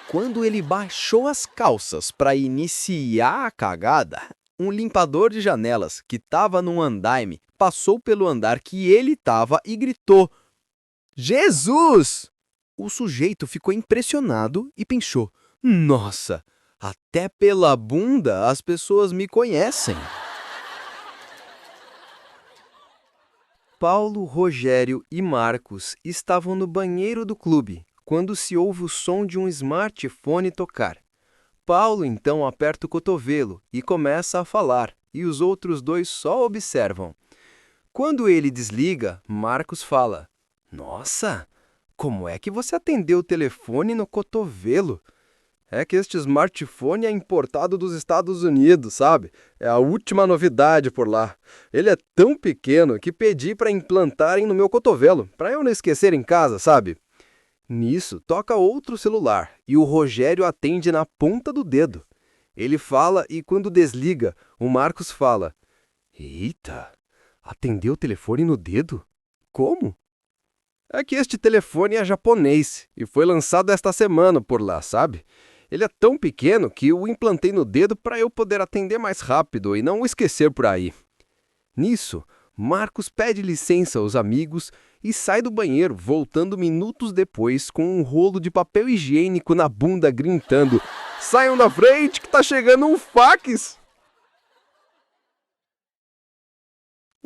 Quando ele baixou as calças para iniciar a cagada, um limpador de janelas que estava num andaime passou pelo andar que ele estava e gritou: Jesus! O sujeito ficou impressionado e pensou: Nossa, até pela bunda as pessoas me conhecem. Paulo, Rogério e Marcos estavam no banheiro do clube quando se ouve o som de um smartphone tocar. Paulo então aperta o cotovelo e começa a falar, e os outros dois só observam. Quando ele desliga, Marcos fala: Nossa, como é que você atendeu o telefone no cotovelo? É que este smartphone é importado dos Estados Unidos, sabe? É a última novidade por lá. Ele é tão pequeno que pedi para implantarem no meu cotovelo, para eu não esquecer em casa, sabe? Nisso, toca outro celular e o Rogério atende na ponta do dedo. Ele fala e quando desliga, o Marcos fala: Eita, atendeu o telefone no dedo? Como? É que este telefone é japonês e foi lançado esta semana por lá, sabe? Ele é tão pequeno que eu o implantei no dedo para eu poder atender mais rápido e não o esquecer por aí. Nisso, Marcos pede licença aos amigos e sai do banheiro, voltando minutos depois com um rolo de papel higiênico na bunda, gritando: Saiam da frente que tá chegando um fax!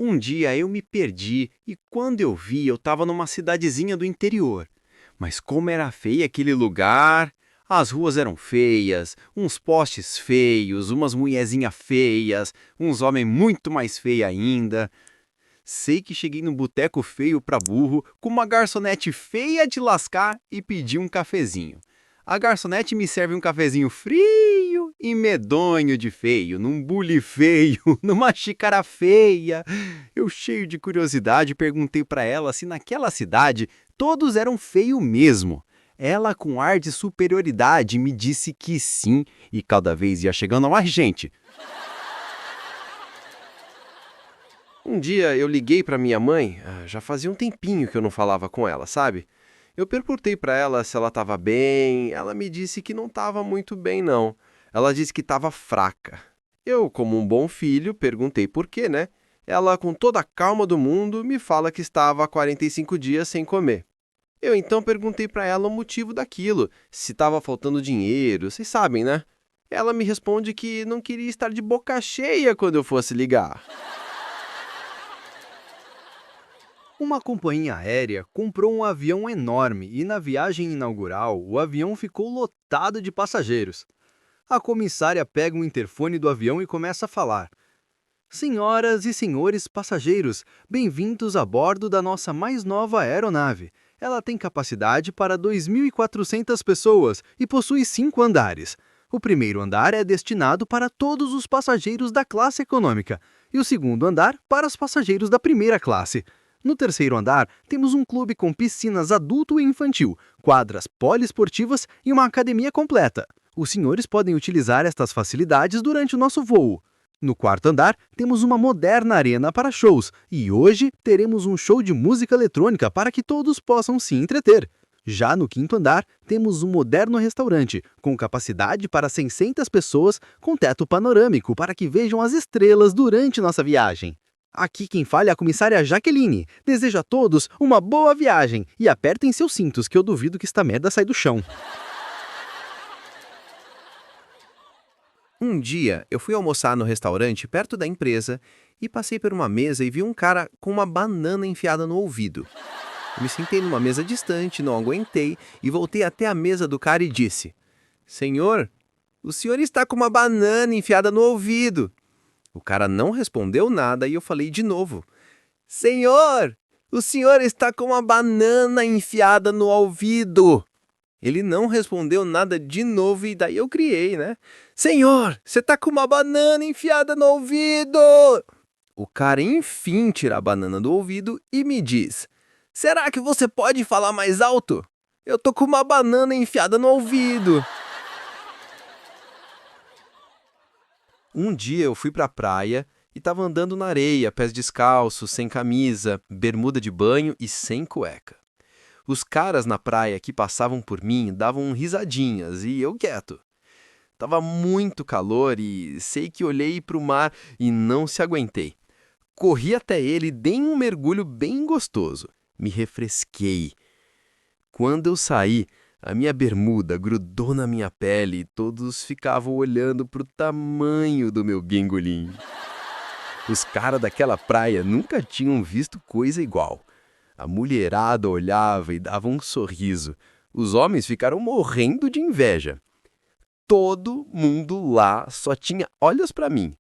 Um dia eu me perdi e quando eu vi eu estava numa cidadezinha do interior. Mas como era feio aquele lugar! As ruas eram feias, uns postes feios, umas mulherzinhas feias, uns homens muito mais feios ainda. Sei que cheguei num boteco feio pra burro, com uma garçonete feia de lascar e pedi um cafezinho. A garçonete me serve um cafezinho frio e medonho de feio, num bule feio, numa xícara feia. Eu, cheio de curiosidade, perguntei pra ela se naquela cidade todos eram feios mesmo. Ela, com ar de superioridade, me disse que sim, e cada vez ia chegando mais gente. Um dia eu liguei para minha mãe, já fazia um tempinho que eu não falava com ela, sabe? Eu perguntei para ela se ela estava bem, ela me disse que não estava muito bem não. Ela disse que estava fraca. Eu, como um bom filho, perguntei por quê, né? Ela, com toda a calma do mundo, me fala que estava há 45 dias sem comer. Eu então perguntei para ela o motivo daquilo, se estava faltando dinheiro, vocês sabem, né? Ela me responde que não queria estar de boca cheia quando eu fosse ligar. Uma companhia aérea comprou um avião enorme e na viagem inaugural o avião ficou lotado de passageiros. A comissária pega o interfone do avião e começa a falar. Senhoras e senhores passageiros, bem-vindos a bordo da nossa mais nova aeronave. Ela tem capacidade para 2.400 pessoas e possui 5 andares. O primeiro andar é destinado para todos os passageiros da classe econômica e o segundo andar para os passageiros da primeira classe. No terceiro andar, temos um clube com piscinas adulto e infantil, quadras poliesportivas e uma academia completa. Os senhores podem utilizar estas facilidades durante o nosso voo. No quarto andar, temos uma moderna arena para shows e hoje teremos um show de música eletrônica para que todos possam se entreter. Já no quinto andar, temos um moderno restaurante, com capacidade para 600 pessoas, com teto panorâmico para que vejam as estrelas durante nossa viagem. Aqui quem fala é a comissária Jaqueline. Desejo a todos uma boa viagem e apertem seus cintos que eu duvido que esta merda sai do chão. Um dia, eu fui almoçar no restaurante perto da empresa e passei por uma mesa e vi um cara com uma banana enfiada no ouvido. Eu me sentei numa mesa distante, não aguentei e voltei até a mesa do cara e disse: Senhor, o senhor está com uma banana enfiada no ouvido. O cara não respondeu nada e eu falei de novo: Senhor, o senhor está com uma banana enfiada no ouvido. Ele não respondeu nada de novo e daí eu criei, né? Senhor, você está com uma banana enfiada no ouvido. O cara enfim tira a banana do ouvido e me diz: Será que você pode falar mais alto? Eu tô com uma banana enfiada no ouvido. Um dia eu fui pra praia e tava andando na areia, pés descalços, sem camisa, bermuda de banho e sem cueca. Os caras na praia que passavam por mim davam risadinhas e eu quieto. Tava muito calor e sei que olhei pro mar e não se aguentei. Corri até ele e dei um mergulho bem gostoso. Me refresquei. Quando eu saí, a minha bermuda grudou na minha pele e todos ficavam olhando pro tamanho do meu bingolim. Os caras daquela praia nunca tinham visto coisa igual. A mulherada olhava e dava um sorriso. Os homens ficaram morrendo de inveja. Todo mundo lá só tinha olhos para mim.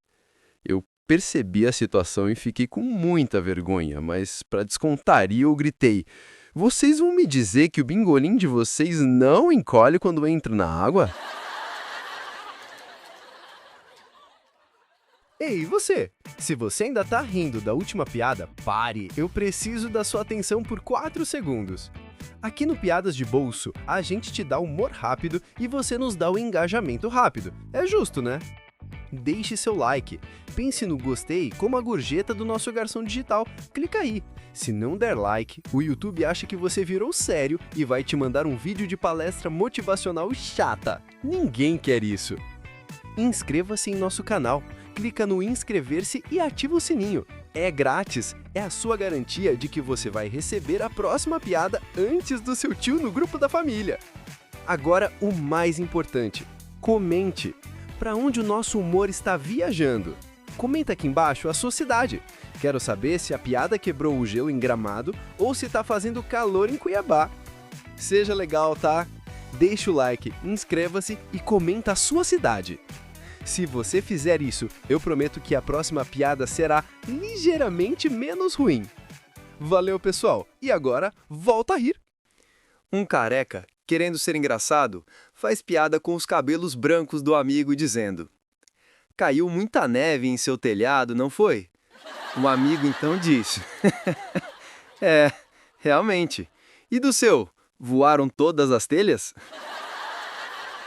Eu percebi a situação e fiquei com muita vergonha, mas para descontaria eu gritei: Vocês vão me dizer que o bingolim de vocês não encolhe quando entra na água? Ei, você? Se você ainda tá rindo da última piada, pare! Eu preciso da sua atenção por 4 segundos. Aqui no Piadas de Bolso, a gente te dá humor rápido e você nos dá o engajamento rápido. É justo, né? Deixe seu like. Pense no gostei como a gorjeta do nosso garçom digital. Clica aí. Se não der like, o YouTube acha que você virou sério e vai te mandar um vídeo de palestra motivacional chata. Ninguém quer isso. Inscreva-se em nosso canal. Clica no inscrever-se e ativa o sininho. É grátis, é a sua garantia de que você vai receber a próxima piada antes do seu tio no grupo da família. Agora, o mais importante, comente. Para onde o nosso humor está viajando? Comenta aqui embaixo a sua cidade. Quero saber se a piada quebrou o gelo em Gramado ou se está fazendo calor em Cuiabá. Seja legal, tá? Deixe o like, inscreva-se e comenta a sua cidade. Se você fizer isso, eu prometo que a próxima piada será ligeiramente menos ruim. Valeu, pessoal. E agora, volta a rir. Um careca, querendo ser engraçado, faz piada com os cabelos brancos do amigo dizendo: Caiu muita neve em seu telhado, não foi? O amigo então diz: É, realmente. E do seu, voaram todas as telhas?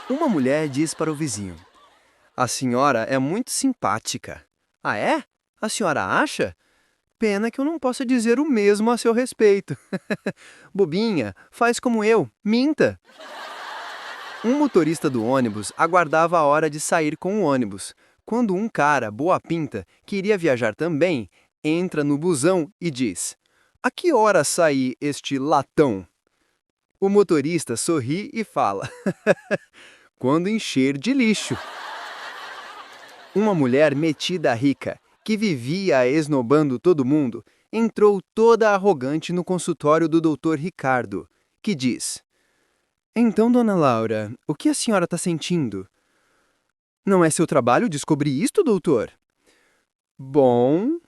Uma mulher diz para o vizinho: A senhora é muito simpática. Ah, é? A senhora acha? Pena que eu não possa dizer o mesmo a seu respeito. Bobinha, faz como eu, minta. Um motorista do ônibus aguardava a hora de sair com o ônibus, quando um cara, boa pinta, que iria viajar também, entra no busão e diz: A que hora sai este latão? O motorista sorri e fala: Quando encher de lixo. Uma mulher metida rica, que vivia esnobando todo mundo, entrou toda arrogante no consultório do Dr. Ricardo, que diz: Então, dona Laura, o que a senhora está sentindo? Não é seu trabalho descobrir isto, doutor? Bom,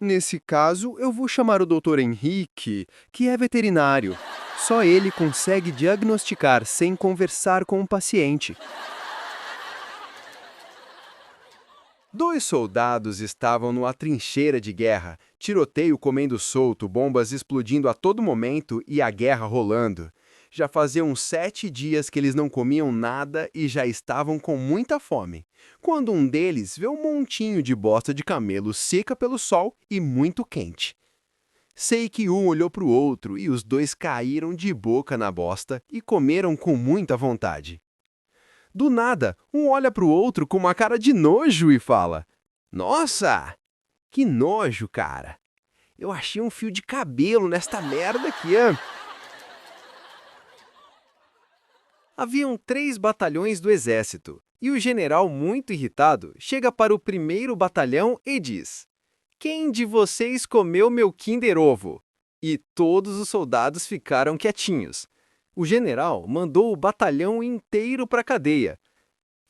nesse caso, eu vou chamar o doutor Henrique, que é veterinário. Só ele consegue diagnosticar sem conversar com o paciente. 2 soldados estavam numa trincheira de guerra, tiroteio comendo solto, bombas explodindo a todo momento e a guerra rolando. Já faziam 7 dias que eles não comiam nada e já estavam com muita fome, quando um deles vê um montinho de bosta de camelo seca pelo sol e muito quente. Sei que um olhou para o outro e os dois caíram de boca na bosta e comeram com muita vontade. Do nada, um olha para o outro com uma cara de nojo e fala: Nossa, que nojo, cara. Eu achei um fio de cabelo nesta merda aqui, hein? Haviam 3 batalhões do exército, e o general, muito irritado, chega para o primeiro batalhão e diz: Quem de vocês comeu meu Kinder Ovo? E todos os soldados ficaram quietinhos. O general mandou o batalhão inteiro para a cadeia.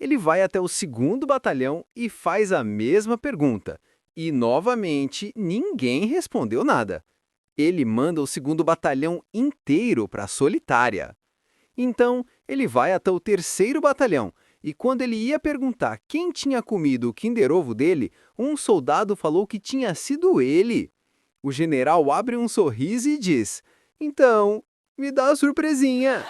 Ele vai até o 2º batalhão e faz a mesma pergunta. E, novamente, ninguém respondeu nada. Ele manda o 2º batalhão inteiro para a solitária. Então, ele vai até o 3º batalhão, e quando ele ia perguntar quem tinha comido o Kinder Ovo dele, um soldado falou que tinha sido ele. O general abre um sorriso e diz: Então, me dá a surpresinha.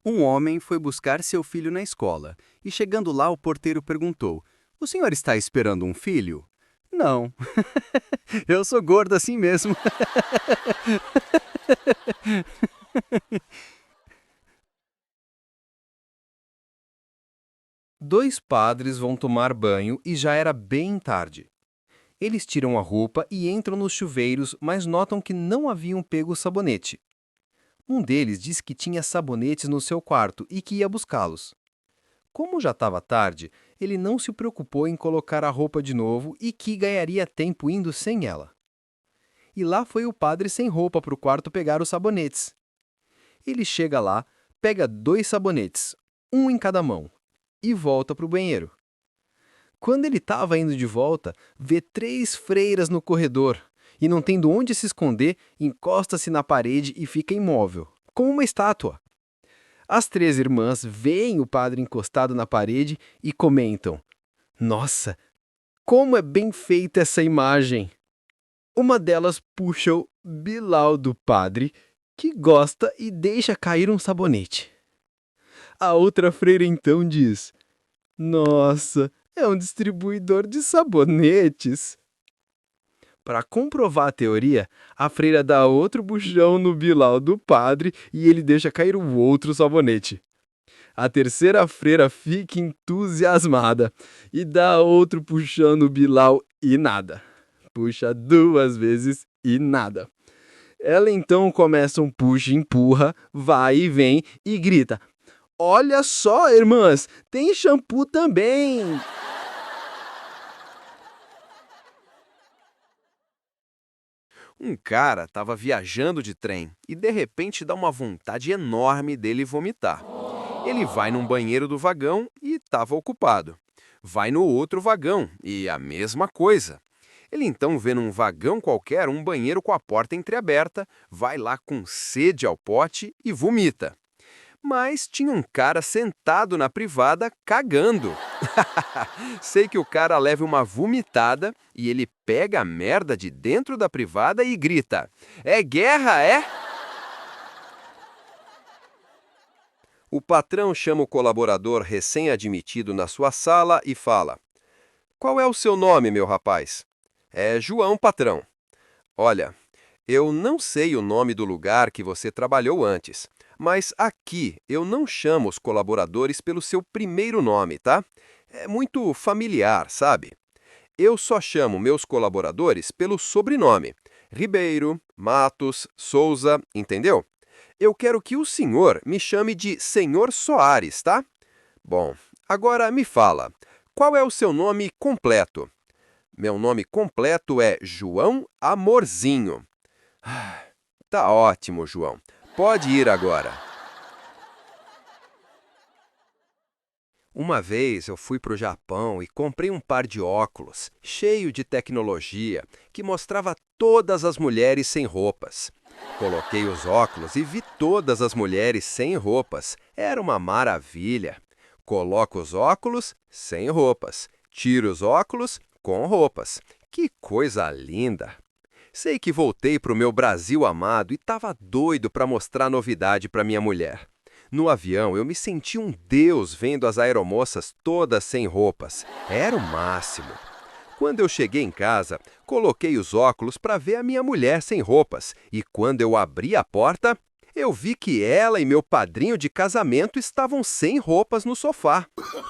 Um homem foi buscar seu filho na escola, e chegando lá o porteiro perguntou: O senhor está esperando um filho? Não. Eu sou gordo assim mesmo. Dois padres vão tomar banho e já era bem tarde. Eles tiram a roupa e entram nos chuveiros, mas notam que não haviam pego o sabonete. Um deles diz que tinha sabonetes no seu quarto e que ia buscá-los. Como já estava tarde, ele não se preocupou em colocar a roupa de novo e que ganharia tempo indo sem ela. E lá foi o padre sem roupa para o quarto pegar os sabonetes. Ele chega lá, pega 2 sabonetes, um em cada mão, e volta para o banheiro. Quando ele estava indo de volta, vê 3 freiras no corredor e, não tendo onde se esconder, encosta-se na parede e fica imóvel, como uma estátua. As 3 irmãs veem o padre encostado na parede e comentam: Nossa, como é bem feita essa imagem! Uma delas puxa o bilau do padre, que gosta e deixa cair um sabonete. A outra freira então diz: Nossa, é um distribuidor de sabonetes. Para comprovar a teoria, a freira dá outro puxão no bilau do padre e ele deixa cair o outro sabonete. A terceira freira fica entusiasmada e dá outro puxão no bilau e nada. Puxa 2 vezes e nada. Ela então começa um puxa e empurra, vai e vem e grita: Olha só, irmãs, tem shampoo também! Um cara estava viajando de trem e de repente dá uma vontade enorme dele vomitar. Ele vai num banheiro do vagão e estava ocupado. Vai no outro vagão e a mesma coisa. Ele então vê num vagão qualquer um banheiro com a porta entreaberta, vai lá com sede ao pote e vomita. Mas tinha um cara sentado na privada cagando. Sei que o cara leva uma vomitada e ele pega a merda de dentro da privada e grita: É guerra, é? O patrão chama o colaborador recém-admitido na sua sala e fala: Qual é o seu nome, meu rapaz? É João, patrão. Olha, eu não sei o nome do lugar que você trabalhou antes. Mas aqui eu não chamo os colaboradores pelo seu primeiro nome, tá? É muito familiar, sabe? Eu só chamo meus colaboradores pelo sobrenome. Ribeiro, Matos, Souza, entendeu? Eu quero que o senhor me chame de Senhor Soares, tá? Bom, agora me fala, qual é o seu nome completo? Meu nome completo é João Amorzinho. Tá ótimo, João. Pode ir agora. Uma vez eu fui para o Japão e comprei um par de óculos, cheio de tecnologia, que mostrava todas as mulheres sem roupas. Coloquei os óculos e vi todas as mulheres sem roupas. Era uma maravilha. Coloco os óculos sem roupas. Tiro os óculos com roupas. Que coisa linda! Sei que voltei para o meu Brasil amado e estava doido para mostrar novidade para minha mulher. No avião, eu me senti um deus vendo as aeromoças todas sem roupas. Era o máximo. Quando eu cheguei em casa, coloquei os óculos para ver a minha mulher sem roupas. E quando eu abri a porta, eu vi que ela e meu padrinho de casamento estavam sem roupas no sofá.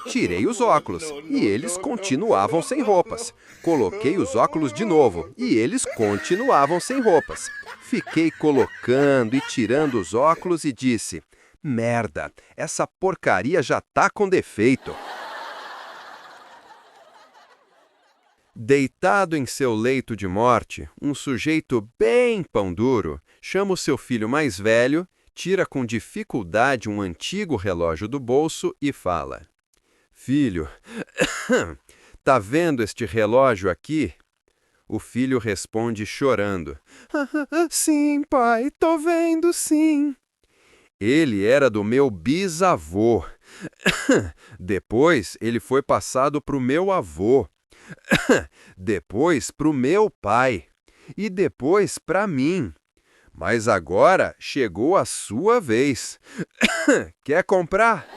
Tirei os óculos e eles continuavam sem roupas. Coloquei os óculos de novo e eles continuavam sem roupas. Fiquei colocando e tirando os óculos e disse: merda, essa porcaria já tá com defeito. Deitado em seu leito de morte, um sujeito bem pão duro chama o seu filho mais velho, tira com dificuldade um antigo relógio do bolso e fala: filho, tá vendo este relógio aqui? O filho responde chorando: sim, pai, tô vendo, sim. Ele era do meu bisavô. Depois ele foi passado para o meu avô. Depois para o meu pai. E depois para mim. Mas agora chegou a sua vez. Quer comprar?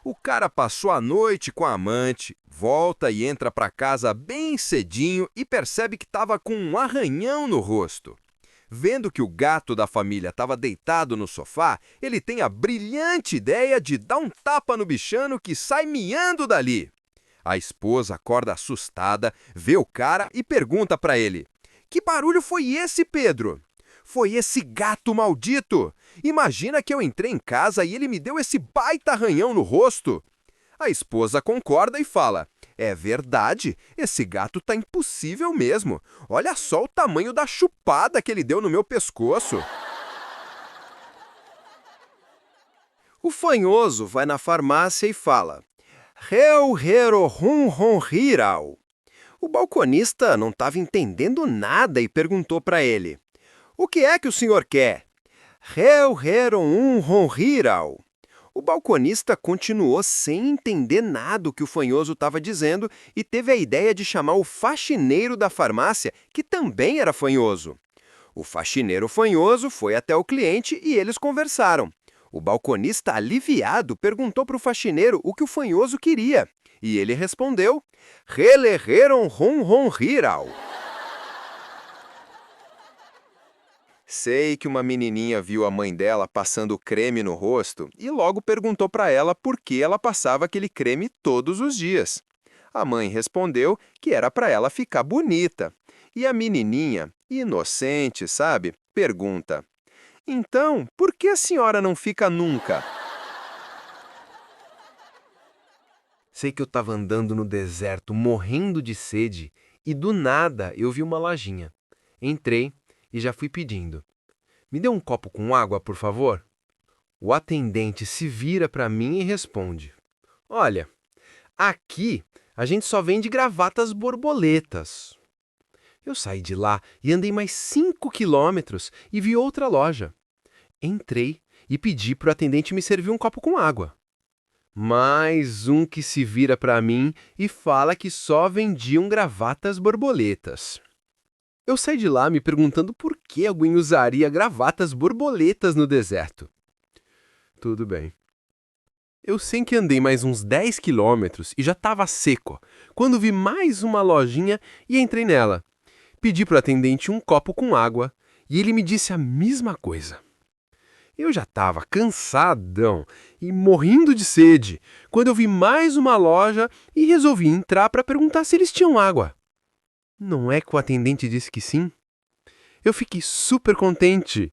O cara passou a noite com a amante, volta e entra para casa bem cedinho e percebe que estava com um arranhão no rosto. Vendo que o gato da família estava deitado no sofá, ele tem a brilhante ideia de dar um tapa no bichano que sai miando dali. A esposa acorda assustada, vê o cara e pergunta para ele: que barulho foi esse, Pedro? Foi esse gato maldito! Imagina que eu entrei em casa e ele me deu esse baita arranhão no rosto. A esposa concorda e fala: é verdade, esse gato tá impossível mesmo. Olha só o tamanho da chupada que ele deu no meu pescoço. O fanhoso vai na farmácia e fala: Heu hero hum hum hirau. O balconista não estava entendendo nada e perguntou para ele: o que é que o senhor quer? Heu hero hum hirau. O balconista continuou sem entender nada o que o fanhoso estava dizendo e teve a ideia de chamar o faxineiro da farmácia, que também era fanhoso. O faxineiro fanhoso foi até o cliente e eles conversaram. O balconista, aliviado, perguntou para o faxineiro o que o fanhoso queria. E ele respondeu: Releheron hum hum hirau. Sei que uma menininha viu a mãe dela passando creme no rosto e logo perguntou para ela por que ela passava aquele creme todos os dias. A mãe respondeu que era para ela ficar bonita. E a menininha, inocente, sabe, pergunta: então, por que a senhora não fica nunca? Sei que eu estava andando no deserto, morrendo de sede, e do nada eu vi uma lojinha. Entrei e já fui pedindo: me dê um copo com água, por favor? O atendente se vira para mim e responde: olha, aqui a gente só vende gravatas borboletas. Eu saí de lá e andei mais 5 quilômetros e vi outra loja. Entrei e pedi para o atendente me servir um copo com água. Mais um que se vira para mim e fala que só vendiam gravatas borboletas. Eu saí de lá me perguntando por que alguém usaria gravatas borboletas no deserto. Tudo bem. Eu sei que andei mais uns 10 quilômetros e já estava seco, quando vi mais uma lojinha e entrei nela. Pedi para o atendente um copo com água e ele me disse a mesma coisa. Eu já estava cansadão e morrendo de sede, quando eu vi mais uma loja e resolvi entrar para perguntar se eles tinham água. Não é que o atendente disse que sim? Eu fiquei super contente.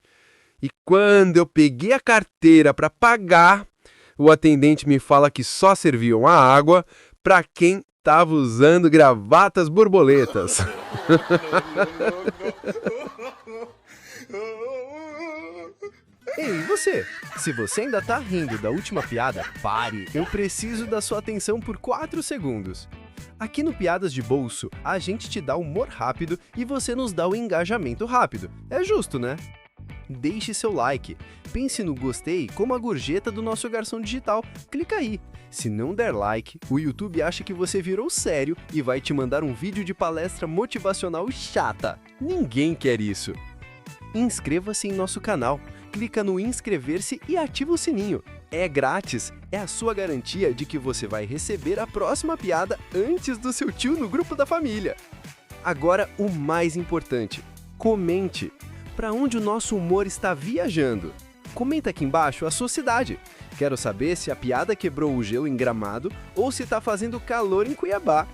E quando eu peguei a carteira para pagar, o atendente me fala que só serviam a água para quem estava usando gravatas borboletas. Ei, você? Se você ainda tá rindo da última piada, pare. Eu preciso da sua atenção por 4 segundos. Aqui no Piadas de Bolso, a gente te dá humor rápido e você nos dá o engajamento rápido. É justo, né? Deixe seu like. Pense no gostei como a gorjeta do nosso garçom digital. Clica aí. Se não der like, o YouTube acha que você virou sério e vai te mandar um vídeo de palestra motivacional chata. Ninguém quer isso. Inscreva-se em nosso canal. Clica no inscrever-se e ativa o sininho. É grátis, é a sua garantia de que você vai receber a próxima piada antes do seu tio no grupo da família. Agora, o mais importante, comente. Para onde o nosso humor está viajando? Comenta aqui embaixo a sua cidade. Quero saber se a piada quebrou o gelo em Gramado ou se está fazendo calor em Cuiabá.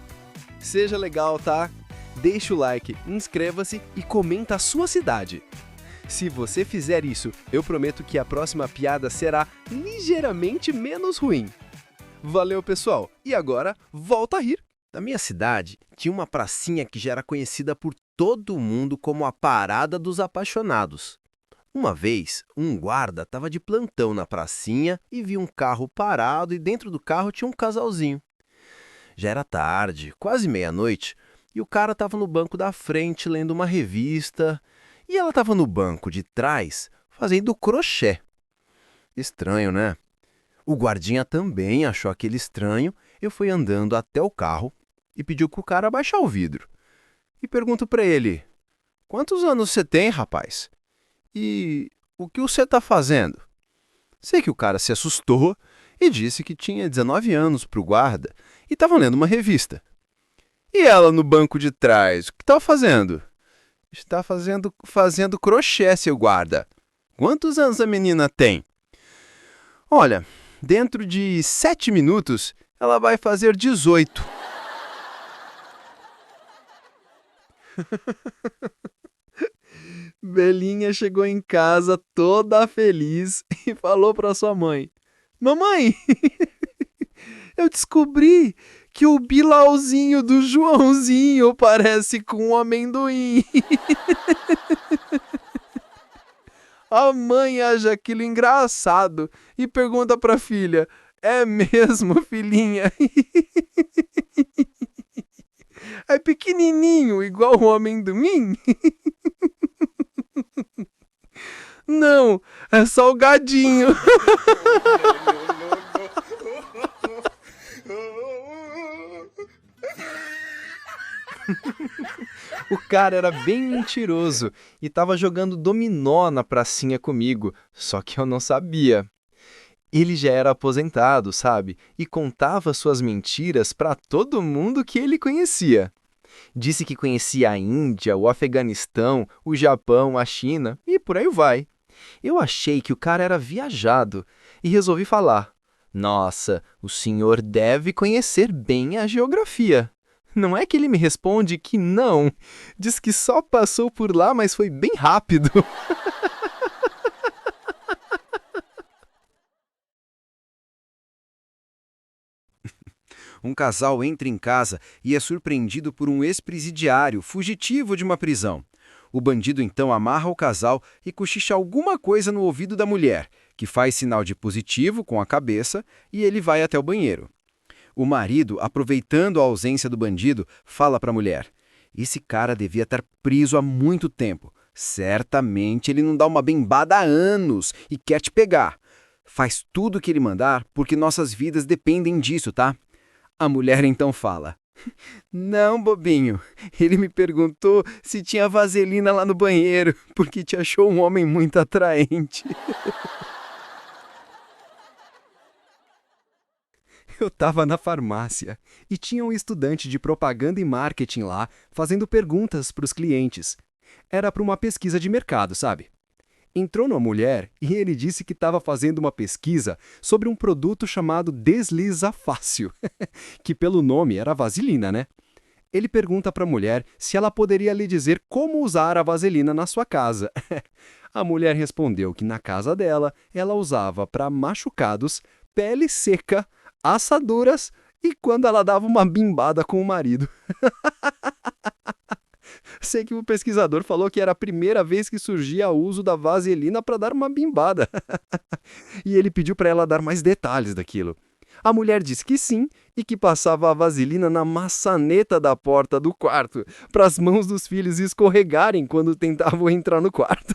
Seja legal, tá? Deixa o like, inscreva-se e comenta a sua cidade. Se você fizer isso, eu prometo que a próxima piada será ligeiramente menos ruim. Valeu, pessoal! E agora, volta a rir! Na minha cidade, tinha uma pracinha que já era conhecida por todo mundo como a Parada dos Apaixonados. Uma vez, um guarda estava de plantão na pracinha e viu um carro parado e dentro do carro tinha um casalzinho. Já era tarde, quase meia-noite, e o cara estava no banco da frente lendo uma revista e ela estava no banco de trás fazendo crochê. Estranho, né? O guardinha também achou aquele estranho e foi andando até o carro e pediu para o cara abaixar o vidro. E pergunto para ele: "Quantos anos você tem, rapaz? E o que você está fazendo?" Sei que o cara se assustou e disse que tinha 19 anos para o guarda e estava lendo uma revista. E ela no banco de trás, o que estava fazendo? Está fazendo crochê, seu guarda. Quantos anos a menina tem? Olha, dentro de 7 minutos, ela vai fazer 18. Belinha chegou em casa toda feliz e falou para sua mãe: "Mamãe, eu descobri que o Bilauzinho do Joãozinho parece com um amendoim." A mãe acha aquilo engraçado e pergunta para a filha: "É mesmo, filhinha?" "É pequenininho, igual o amendoim?" "Não, é salgadinho." O cara era bem mentiroso e estava jogando dominó na pracinha comigo, só que eu não sabia. Ele já era aposentado, sabe? E contava suas mentiras para todo mundo que ele conhecia. Disse que conhecia a Índia, o Afeganistão, o Japão, a China e por aí vai. Eu achei que o cara era viajado e resolvi falar: "Nossa, o senhor deve conhecer bem a geografia." Não é que ele me responde que não. Diz que só passou por lá, mas foi bem rápido. Um casal entra em casa e é surpreendido por um ex-presidiário fugitivo de uma prisão. O bandido então amarra o casal e cochicha alguma coisa no ouvido da mulher, que faz sinal de positivo com a cabeça e ele vai até o banheiro. O marido, aproveitando a ausência do bandido, fala para a mulher: "Esse cara devia estar preso há muito tempo. Certamente ele não dá uma bembada há anos e quer te pegar. Faz tudo o que ele mandar porque nossas vidas dependem disso, tá?" A mulher então fala: "Não, bobinho. Ele me perguntou se tinha vaselina lá no banheiro porque te achou um homem muito atraente." Eu estava na farmácia e tinha um estudante de propaganda e marketing lá fazendo perguntas para os clientes. Era para uma pesquisa de mercado, sabe? Entrou uma mulher e ele disse que estava fazendo uma pesquisa sobre um produto chamado Desliza Fácil, que pelo nome era vaselina, né? Ele pergunta para a mulher se ela poderia lhe dizer como usar a vaselina na sua casa. A mulher respondeu que na casa dela ela usava para machucados, pele seca, assaduras e quando ela dava uma bimbada com o marido. Sei que o pesquisador falou que era a primeira vez que surgia o uso da vaselina para dar uma bimbada. E ele pediu para ela dar mais detalhes daquilo. A mulher disse que sim e que passava a vaselina na maçaneta da porta do quarto, para as mãos dos filhos escorregarem quando tentavam entrar no quarto.